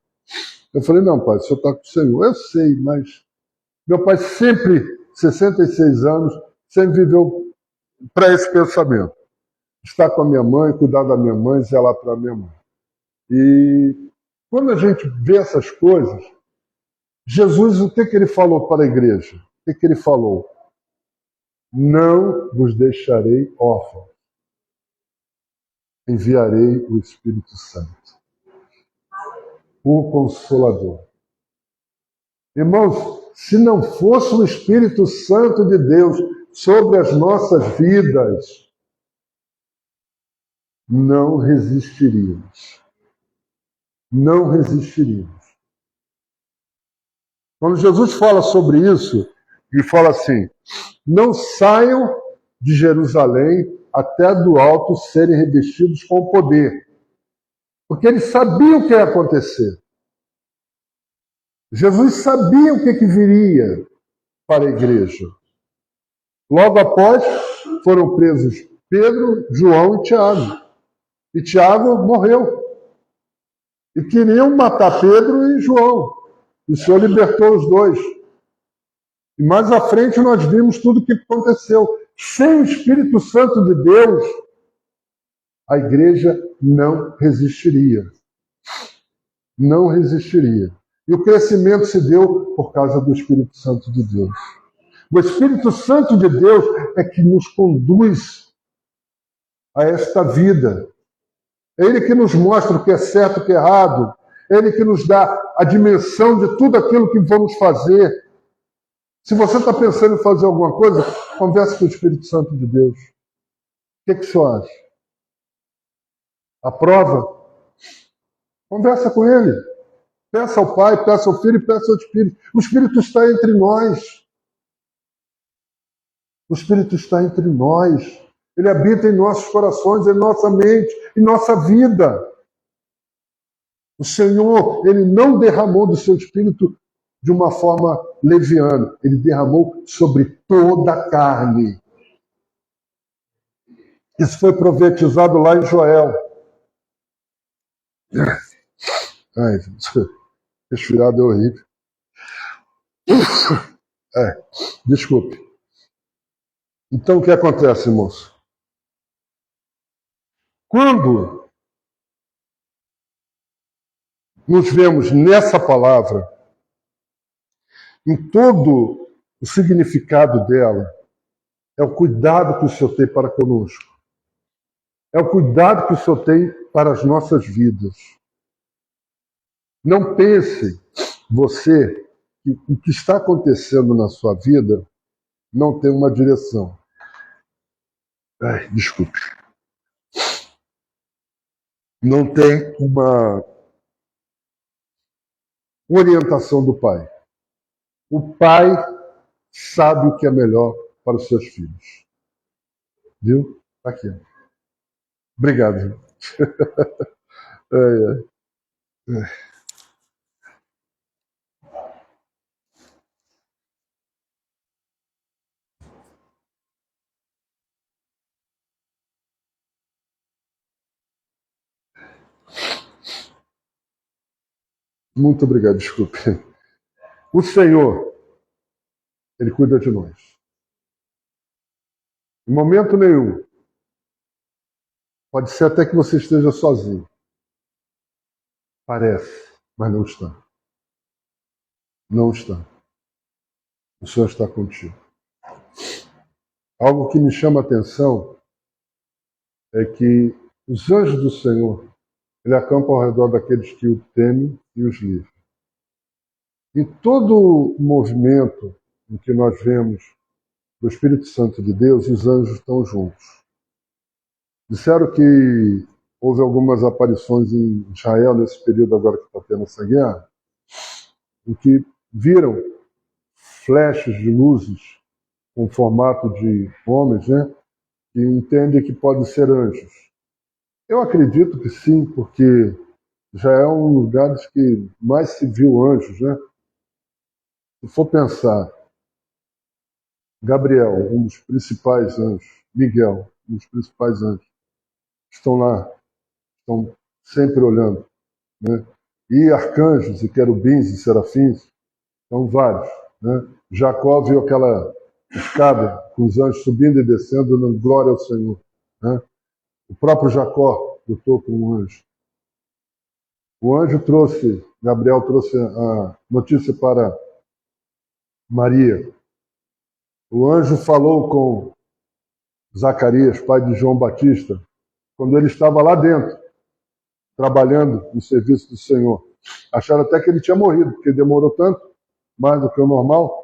Eu falei, não, pai, o senhor está com o Senhor. Eu sei, mas meu pai sempre, 66 anos, sempre viveu para esse pensamento. Estar com a minha mãe, cuidar da minha mãe, zelar para a minha mãe. E quando a gente vê essas coisas, Jesus, o que ele falou para a igreja? O que ele falou? Não vos deixarei órfãos. Enviarei o Espírito Santo, o Consolador. Irmãos, se não fosse o Espírito Santo de Deus sobre as nossas vidas, não resistiríamos. Não resistiríamos. Quando Jesus fala sobre isso, ele fala assim, não saiam de Jerusalém até do alto serem revestidos com poder. Porque ele sabia o que ia acontecer. Jesus sabia o que viria para a igreja. Logo após, foram presos Pedro, João e Tiago. E Tiago morreu. E queriam matar Pedro e João. E o Senhor libertou os dois. E mais à frente nós vimos tudo o que aconteceu. Sem o Espírito Santo de Deus, a igreja não resistiria. Não resistiria. E o crescimento se deu por causa do Espírito Santo de Deus. O Espírito Santo de Deus é que nos conduz a esta vida. É Ele que nos mostra o que é certo e o que é errado. É Ele que nos dá a dimensão de tudo aquilo que vamos fazer. Se você está pensando em fazer alguma coisa, converse com o Espírito Santo de Deus. O que o senhor acha? Aprova? Conversa com Ele. Peça ao Pai, peça ao Filho e peça ao Espírito. O Espírito está entre nós. O Espírito está entre nós. Ele habita em nossos corações, em nossa mente, em nossa vida. O Senhor, Ele não derramou do seu Espírito de uma forma leviana. Ele derramou sobre toda a carne. Isso foi profetizado lá em Joel. Ai, resfriado é horrível. Desculpe. Então, o que acontece, irmãos? Quando nos vemos nessa palavra, em todo o significado dela, é o cuidado que o Senhor tem para conosco. É o cuidado que o Senhor tem para as nossas vidas. Não pense, você, que o que está acontecendo na sua vida não tem uma direção. Ai, desculpe. Não tem uma orientação do Pai. O Pai sabe o que é melhor para os seus filhos. Viu? Tá aqui. Obrigado, irmão. É. Muito obrigado, desculpe. O Senhor, Ele cuida de nós. Em momento nenhum. Pode ser até que você esteja sozinho. Parece, mas não está. Não está. O Senhor está contigo. Algo que me chama a atenção é que os anjos do Senhor, Ele acampa ao redor daqueles que o temem e os livra. Em todo o movimento em que nós vemos do Espírito Santo de Deus, os anjos estão juntos. Disseram que houve algumas aparições em Israel, nesse período agora que está tendo essa guerra, em que viram flechas de luzes com formato de homens, né, que entendem que podem ser anjos. Eu acredito que sim, porque já é um dos lugares que mais se viu anjos, né? Se for pensar, Gabriel, um dos principais anjos, Miguel, um dos principais anjos, estão lá, estão sempre olhando, né? E arcanjos, e querubins, e serafins, são vários, né? Jacó viu aquela escada com os anjos subindo e descendo, dando glória ao Senhor, né? O próprio Jacó lutou com um anjo. O anjo trouxe, Gabriel trouxe a notícia para Maria. O anjo falou com Zacarias, pai de João Batista, quando ele estava lá dentro, trabalhando no serviço do Senhor. Acharam até que ele tinha morrido, porque demorou tanto, mais do que o normal.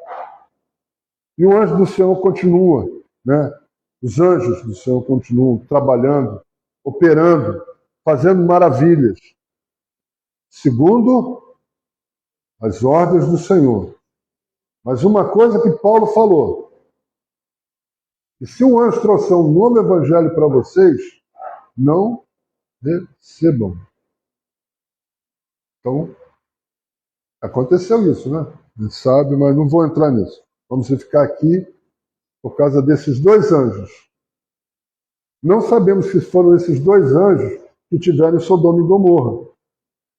E o anjo do Senhor continua, né? Os anjos do Senhor continuam trabalhando, operando, fazendo maravilhas, segundo as ordens do Senhor. Mas uma coisa que Paulo falou, que se um anjo trouxer um novo evangelho para vocês, não recebam. Então, aconteceu isso, né? A gente sabe, mas não vou entrar nisso. Vamos ficar aqui por causa desses dois anjos. Não sabemos se foram esses dois anjos que tiveram Sodoma e Gomorra.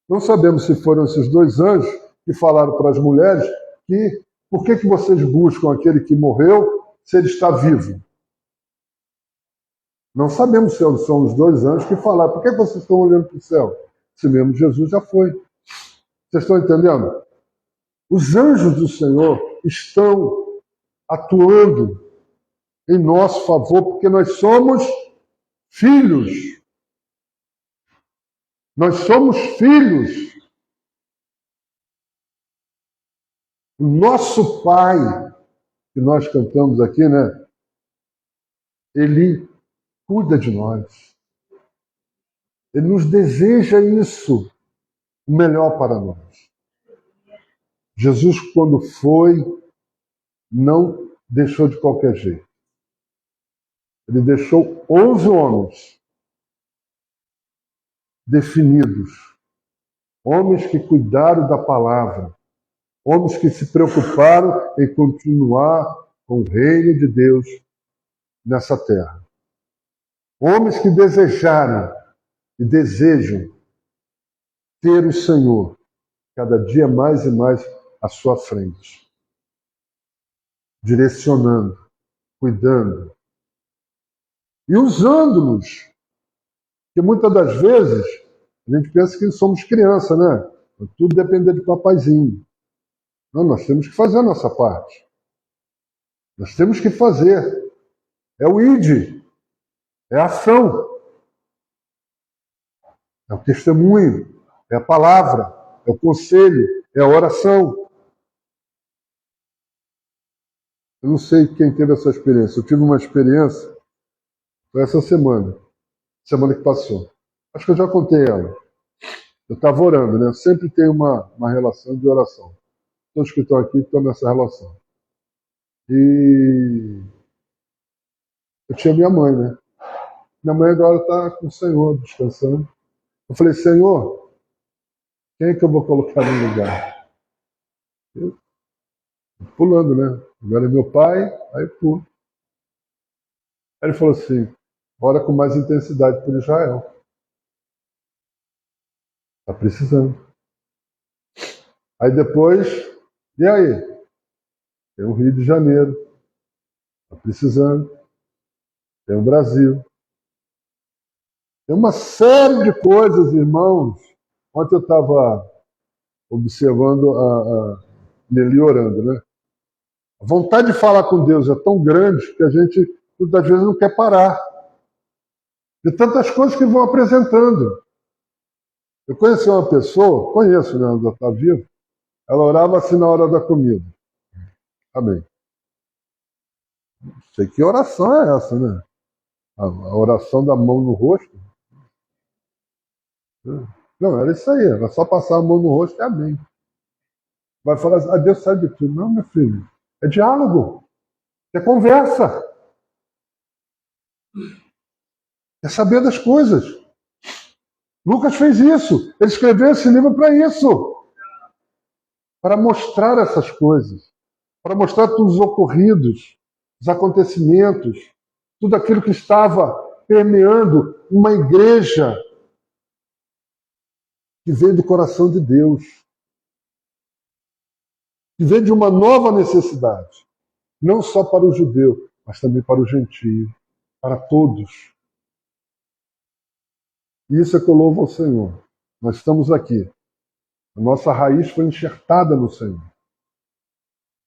Não sabemos se foram esses dois anjos que falaram para as mulheres que por que vocês buscam aquele que morreu se ele está vivo? Não sabemos se são os dois anjos que falaram. Por que vocês estão olhando para o céu? Se mesmo Jesus já foi. Vocês estão entendendo? Os anjos do Senhor estão atuando em nosso favor, porque nós somos filhos. Nós somos filhos. O nosso Pai, que nós cantamos aqui, né? Ele cuida de nós. Ele nos deseja isso, o melhor para nós. Jesus, quando foi, não deixou de qualquer jeito. Ele deixou 11 homens definidos. Homens que cuidaram da palavra. Homens que se preocuparam em continuar com o reino de Deus nessa terra. Homens que desejaram e desejam ter o Senhor cada dia mais e mais à sua frente, direcionando, cuidando e usando-nos. Porque muitas das vezes a gente pensa que somos criança, né? Tudo depende de papaizinho. Não, nós temos que fazer a nossa parte. Nós temos que fazer. É o ide, é a ação, é o testemunho, é a palavra, é o conselho, é a oração. Eu não sei quem teve essa experiência. Eu tive uma experiência, foi essa semana que passou. Acho que eu já contei ela. Eu estava orando, né? Sempre tem uma relação de oração. Todos que estão aqui estão nessa relação. E eu tinha minha mãe, né? Minha mãe agora está com o Senhor, descansando. Eu falei, Senhor, quem é que eu vou colocar no lugar? Eu, pulando, né? Agora é meu pai, aí eu pulo. Aí ele falou assim, ora com mais intensidade por Israel. Está precisando. Aí depois, e aí? Tem o Rio de Janeiro, está precisando. Tem o Brasil. Tem uma série de coisas, irmãos. Ontem eu estava observando a Nelly orando, né? A vontade de falar com Deus é tão grande que a gente, muitas vezes, não quer parar. De tantas coisas que vão apresentando. Eu conheci uma pessoa, conheço, né? Ela está viva. Ela orava assim na hora da comida. Amém. Não sei que oração é essa, né? A oração da mão no rosto. Não, era isso aí. Era só passar a mão no rosto e amém. Vai falar assim, Deus sabe de tudo. Não, meu filho. É diálogo. É conversa. É saber das coisas. Lucas fez isso. Ele escreveu esse livro para isso. Para mostrar essas coisas. Para mostrar todos os ocorridos, os acontecimentos, tudo aquilo que estava permeando uma igreja que veio do coração de Deus. Que veio de uma nova necessidade. Não só para o judeu, mas também para o gentio. Para todos. E isso é que eu louvo ao Senhor. Nós estamos aqui. A nossa raiz foi enxertada no Senhor.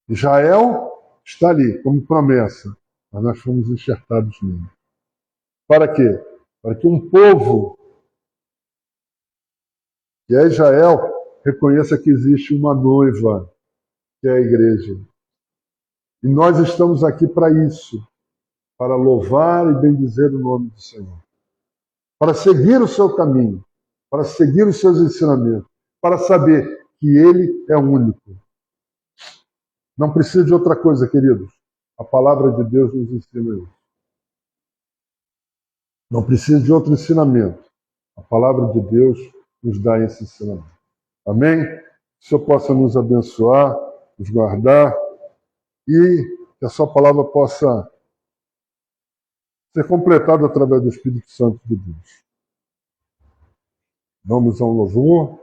Israel está ali, como promessa, mas nós fomos enxertados nele. Para quê? Para que um povo, que é Israel, reconheça que existe uma noiva, que é a igreja. E nós estamos aqui para isso, para louvar e bendizer o nome do Senhor. Para seguir o seu caminho, para seguir os seus ensinamentos, para saber que Ele é único. Não precisa de outra coisa, queridos. A palavra de Deus nos ensina isso. Não precisa de outro ensinamento. A palavra de Deus nos dá esse ensinamento. Amém? Que o Senhor possa nos abençoar, nos guardar e que a sua palavra possa ser completada através do Espírito Santo de Deus. Vamos a um louvor.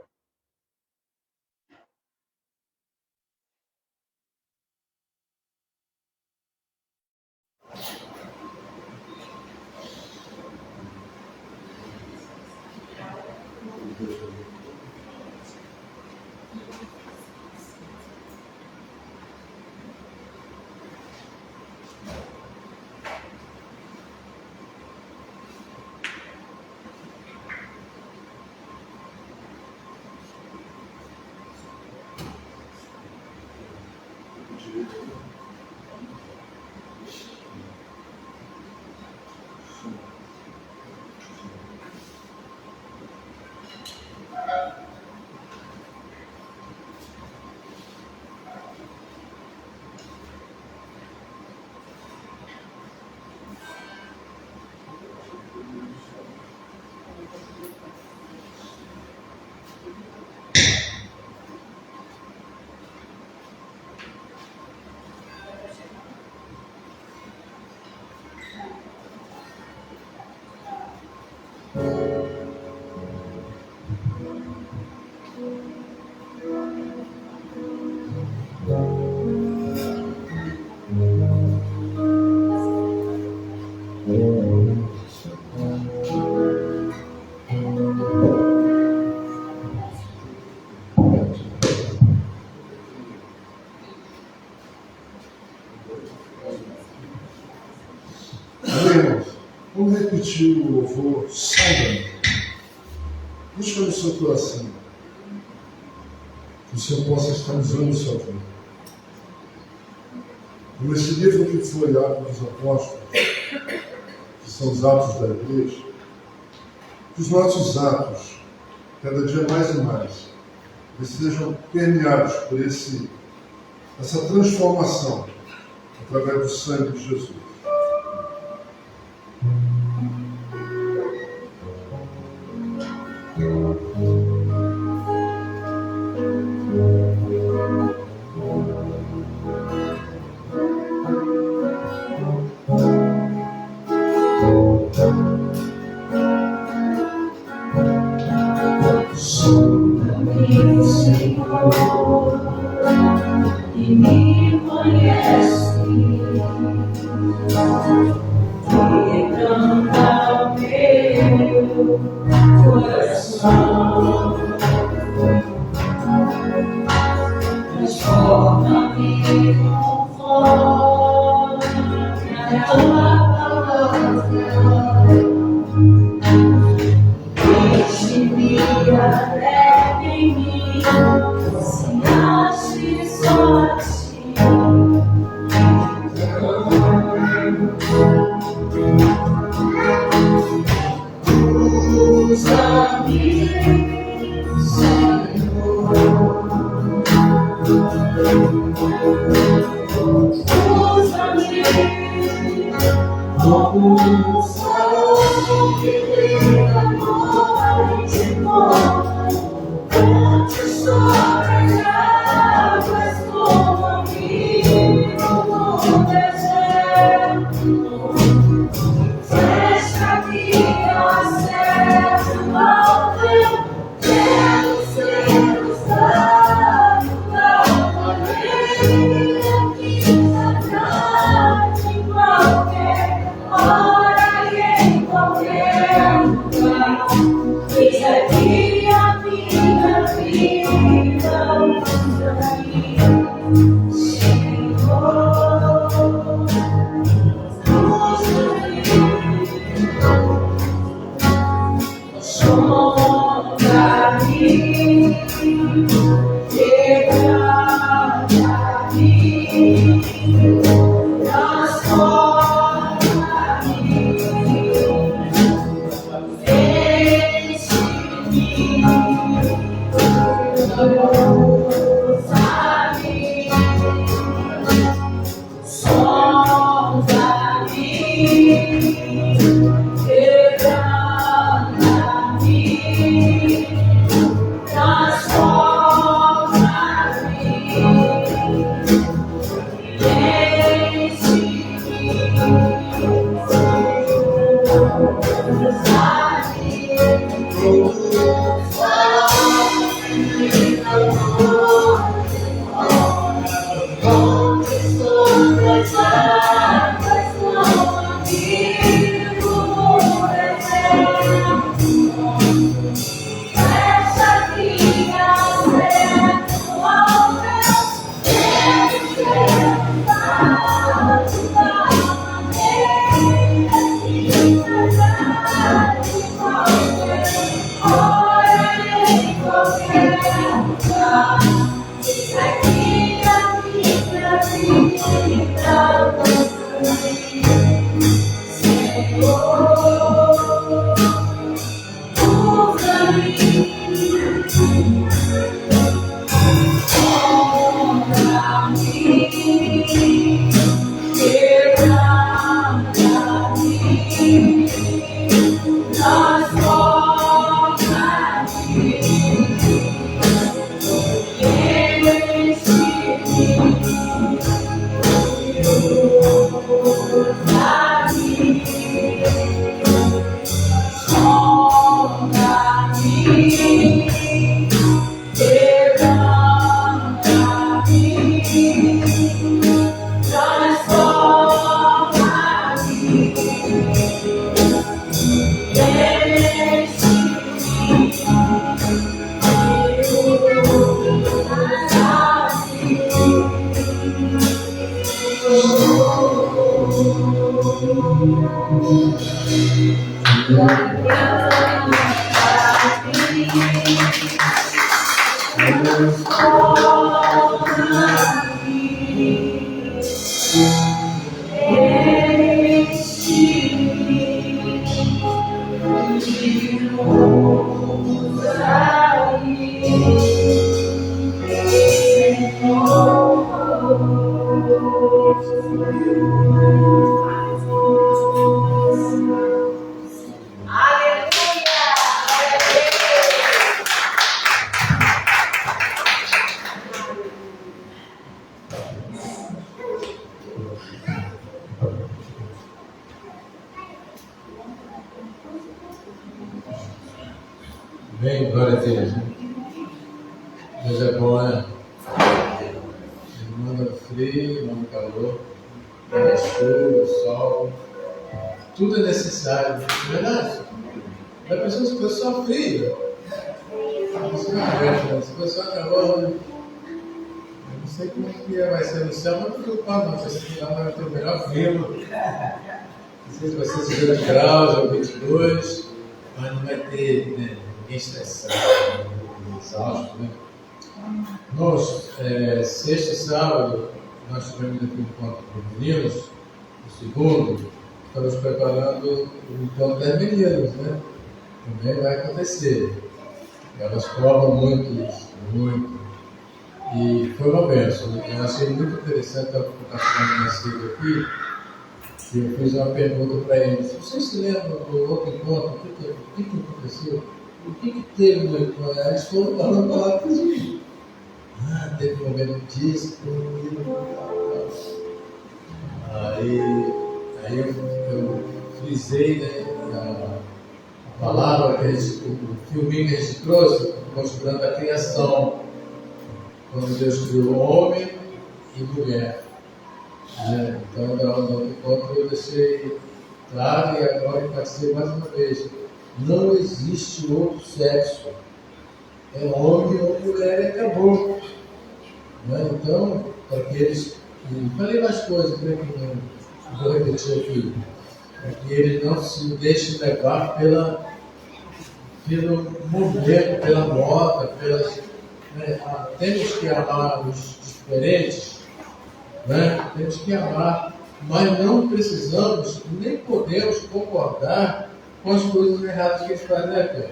Vamos repetir o louvor Salva-me. Busca no seu coração. Que o Senhor possa estar usando a sua vida. Como esse livro que foi Atos dos Apóstolos, que são os atos da igreja, que os nossos atos, cada dia mais e mais, eles sejam permeados por essa transformação através do sangue de Jesus. Sonda-me, Senhor. me conhece, quebranta meu coração, transforma-me conforme a tua palavra. Deixe-me alegre em mim, se ache só a ti. Usa-me, Senhor. Usa-me como um sol que brilha noite fora, onde sobre as águas como amigo no deserto. Fecha-me acesso ao teu, quero ser usado da maneira que sagrada em qualquer hora e em qualquer lugar. Eis aqui a minha vida, usa-me, Senhor, usa-me. Sonda-me, quebranta-me, transforma-me, enche-me, usa-me, sonda-me, quebranta-me, Amém, glória a Deus. Deus é bom, né? Ele manda frio, não no calor, na chuva, sol, tudo é necessário, não é verdade? A pessoa se for só frio, você não aguenta, se for só calor, eu não sei como que vai ser no céu, mas não estou preocupado não, porque lá vai ter o melhor clima. Não sei se vai ser 18 graus ou 22, mas não vai ter ninguém estressado, exausto, né? Nós, sexta e sábado, nós tivemos aqui um encontro com meninos, o segundo, estamos preparando o encontro das meninas, né? Também vai acontecer. Elas provam muito, muito. E foi uma bênção. Eu achei muito interessante a participação mais cedo aqui. E eu fiz uma pergunta para eles. Vocês se lembram do outro encontro? O que aconteceu? O que teve no encontro? Eles foram falando para para os meninos. Teve um momento disso. Aí eu frisei, né, a palavra, o filminho que a gente trouxe, mostrando a criação. Quando Deus criou homem e mulher. Então, no encontro eu deixei claro e agora enfatizei mais uma vez: não existe outro sexo. É homem ou mulher e acabou. Então, para que eles. Falei mais coisas, né, que não vou repetir aqui. Para que eles não se deixem levar pelo momento, pela moda, pelas. Temos que amar os diferentes, né? Temos que amar, mas não precisamos nem podemos concordar com as coisas erradas que eles fazem, né, Pedro?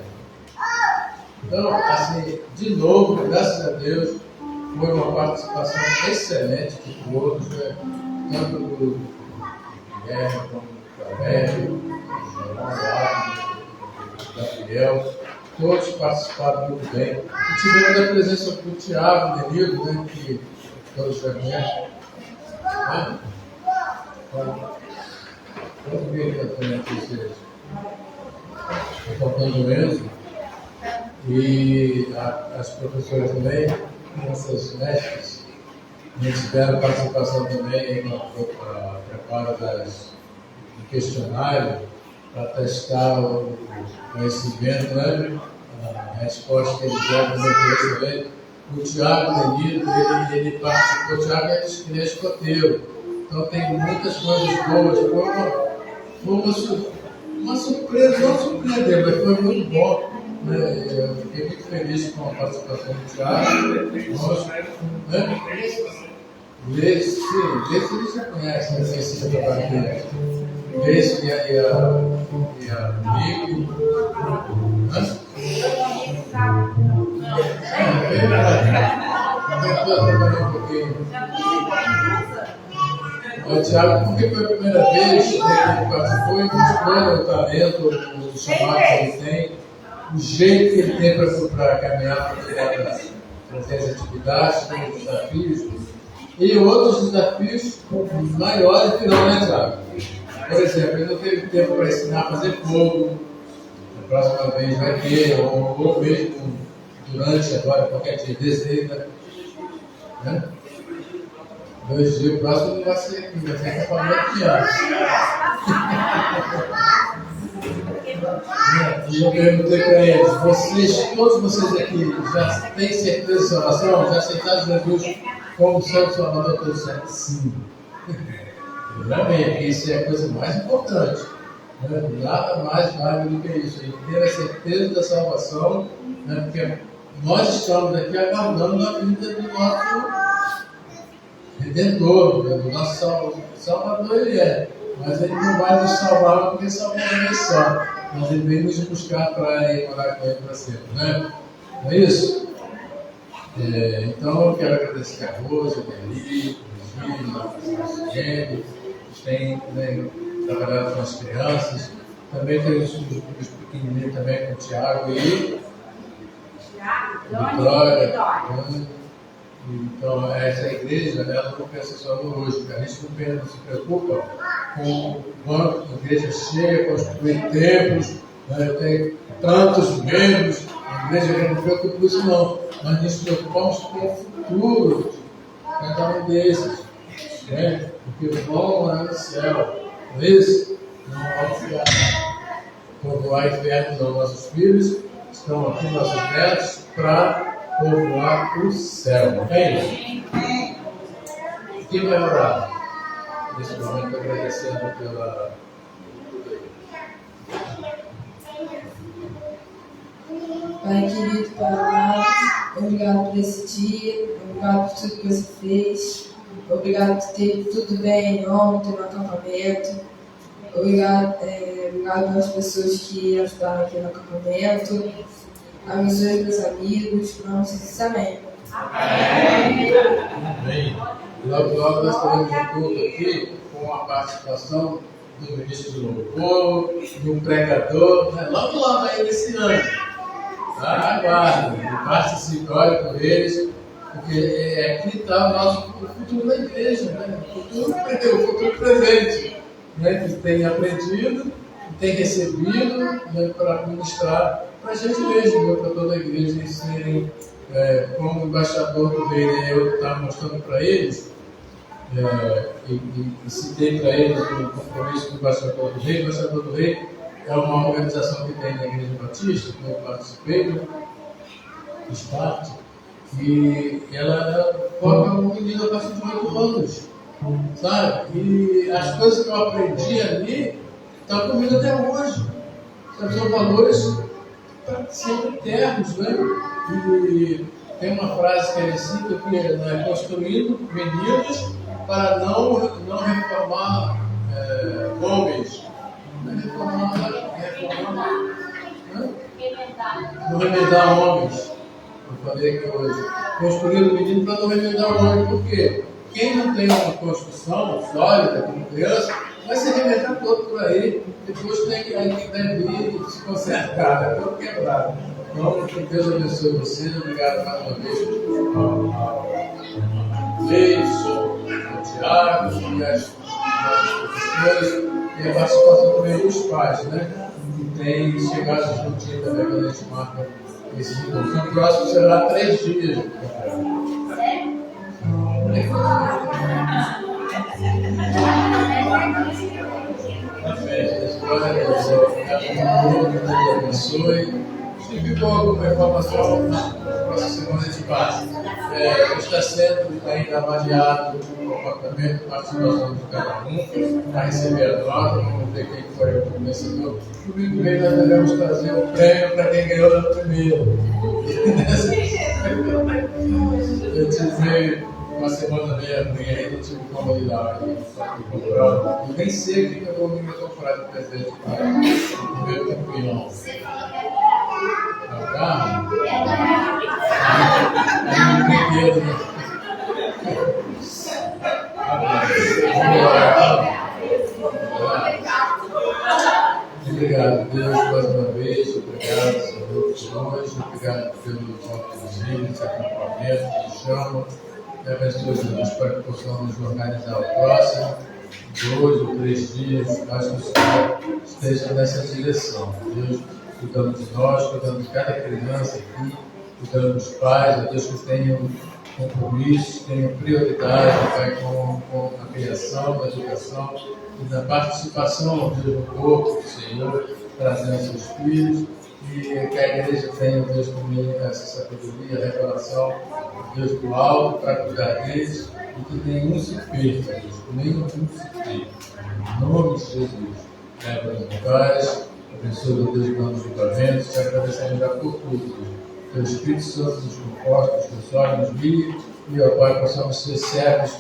Então, assim, de novo, graças a Deus, foi uma participação excelente de todos, né? Tanto do Guilherme como do Cleber, do Gabriel. Todos participaram muito bem. E tivemos a presença do Tiago, Denildo, né, que todos já conhecem. Pode vir aqui também, vocês. Faltando o Enzo. E as professoras também, nossas mestres. E tiveram participação também no preparo do questionário, para testar o conhecimento, né? A resposta que eles deram muito excelente. O Tiago Denildo, ele participou, o Tiago é escoteiro, então tem muitas coisas boas. Foi uma surpresa, não surpreendeu, mas foi muito bom. Né? Eu fiquei muito feliz com a participação do Tiago. Nós, né? Vê se eles já conhecem esse trabalho dele. Esse e a Nico. O Thiago, porque foi a primeira vez que ele participou e mostrou o talento, o chamado que ele tem, o jeito que ele tem para caminhar para as atividades, tem desafios, e outros desafios maiores que não, né, Thiago? Por exemplo, ele não teve tempo para ensinar a fazer fogo, na próxima vez vai ter, ou mesmo durante agora, qualquer dia desse, né? 2 dias, o próximo não vai ser aqui, vai ser acampamento de ano. E eu perguntei para eles: todos vocês aqui já têm certeza de salvação? Já aceitaram Jesus como seu Salvador? Todos disseram sim. Realmente, porque isso é a coisa mais importante. Né? Nada mais válido do que isso. E ter a certeza da salvação, né? Porque nós estamos aqui aguardando a vida do nosso Redentor, né? Do nosso Salvador. Ele é, mas ele não vai nos salvar porque salvar uma vez só. Mas ele vem nos buscar para ir morar com ele para sempre, né? Não é isso? Então eu quero agradecer a Rosa, a Eli, a Regina, a Jenny, que têm, né, trabalhado com as crianças. Também tem os pequenininhos também com o Tiago e Vitória. Então, essa igreja, ela não pensa só no hoje, a gente não se preocupa com quanto a igreja chega, construir templos, né, tem tantos membros, a igreja não se preocupa com isso não, mas nos preocupamos com o futuro de cada um desses. né? Porque vão morar no céu. Por isso, não vamos ficar povoar inferno, não. Nossos filhos estão aqui, nossos netos, para povoar o céu. Amém? Quem vai orar? Nesse momento, agradecendo pela. Pai querido, Pai amado, obrigado por esse dia, obrigado por tudo que você fez, obrigado por ter tudo bem ontem no acampamento, obrigado pelas pessoas que ajudaram aqui no acampamento, abençoe meus amigos, vamos dizer amém. Amém. Logo nós teremos um culto aqui com a participação do ministro do louvor, de um pregador, né? Logo ainda esse ano. Aguardem, participe, ore com eles, porque aqui está o futuro da igreja, né? O futuro presente, né? Que tem aprendido, que tem recebido, né? Para ministrar para a gente mesmo, né? Para toda a igreja, e serem como embaixador do rei, né? Eu estava mostrando para eles. E citei para eles o compromisso do embaixador do rei. O embaixador do rei é uma organização que tem na Igreja Batista, que eu participei, fiz parte, e ela forma um menino a partir de 8 anos, sabe? E as coisas que eu aprendi ali estão comigo até hoje. São valores sempre eternos, né? E tem uma frase que ele cita que é construindo meninos para não reformar homens. Não remendar homens. Eu falei aqui hoje. Construir o menino para não remendar o homem. Por quê? Quem não tem uma construção sólida como criança, vai se remendar todo por aí. Depois tem que vir e se consertar. É todo quebrado. Então, que Deus abençoe vocês. Obrigado mais uma vez ao Leison, ao Tiago e às professores. E a participação também dos pais, né? Que tem chegado juntinho também quando a gente marca esse encontro. O próximo será 3 dias. Deus abençoe. Se ficou alguma informação, na próxima semana a gente passa. Está sendo ainda avaliado o comportamento, a participação de cada um, para receber a nota, vamos ver quem foi o vencedor. No domingo meio nós devemos trazer um prêmio para quem ganhou no primeiro. Eu tive uma semana meia ruim aí, não tive como ir lá e comprar. Eu nem sei o que eu vou me comprar de presente para o meu campeão. É o carro? É um brinquedo, né? Obrigado, Deus, mais uma vez. Obrigado, Senhor, por hoje. Obrigado pelo vosso vídeo, esse acampamento que chama. Abençoe, Jesus, para que possamos nos organizar o próximo 2 ou 3 dias, mas que o Senhor esteja nessa direção. Deus, cuidando de nós, cuidando de cada criança aqui, cuidando dos pais, a Deus, que tenham compromissos, tenham prioridade, Pai, com a criação, a educação e da participação, Deus, no corpo do Senhor, trazendo seus filhos, e que a igreja tenha, Deus, também essa sabedoria, revelação, Deus, do alto, para cuidar deles, e que nenhum se perca, Deus, nenhum se perca. Em nome de Jesus, leva-nos em paz, abençoe, Deus, os nossos julgamentos, te agradecemos já por tudo, Deus. Pelo Espírito Santo nos comporta, nos console, nos guie, e, ó Pai, possamos ser servos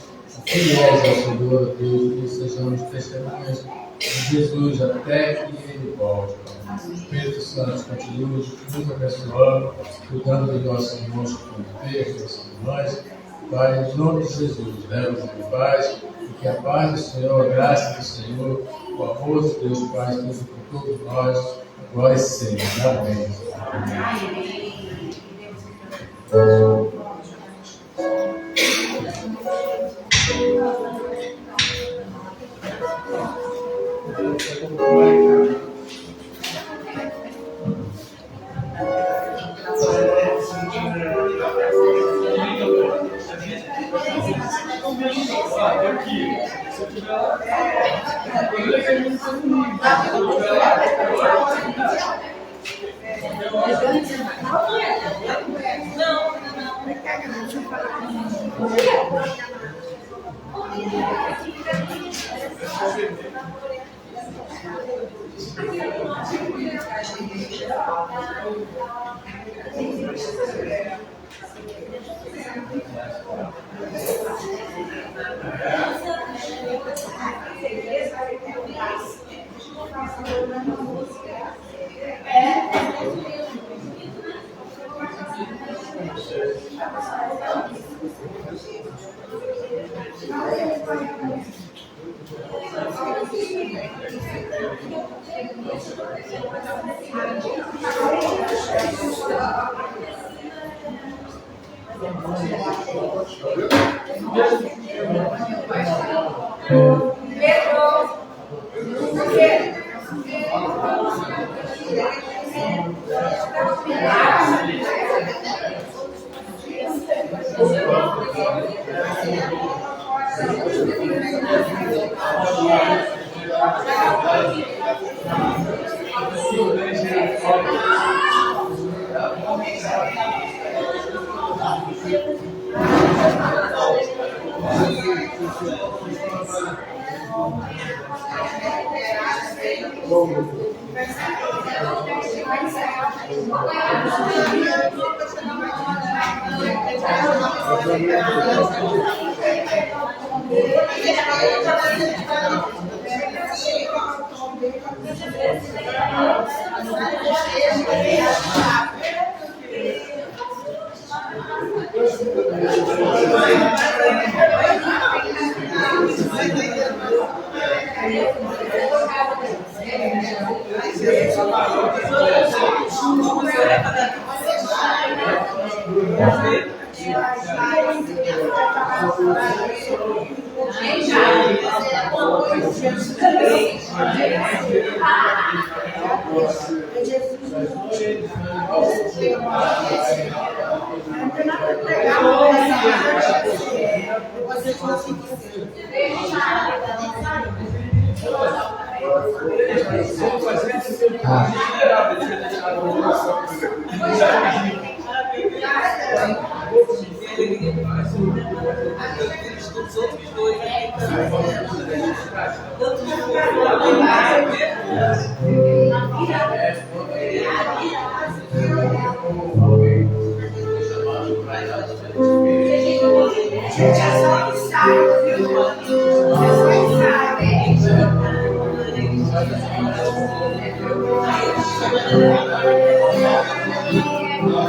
fiéis ao Senhor, Deus, e sejamos testemunhas de Jesus até que Ele volte. O Espírito Santo continue nos abençoando, cuidando dos nossos irmãos que estão enfermos, nossas irmãs. Pai, em nome de Jesus, leva-nos em paz, e que a paz do Senhor, a graça do Senhor, o amor de Deus Pai, esteja com todos nós, agora e sempre. Amém. Amém. Eu quis. Thank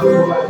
you.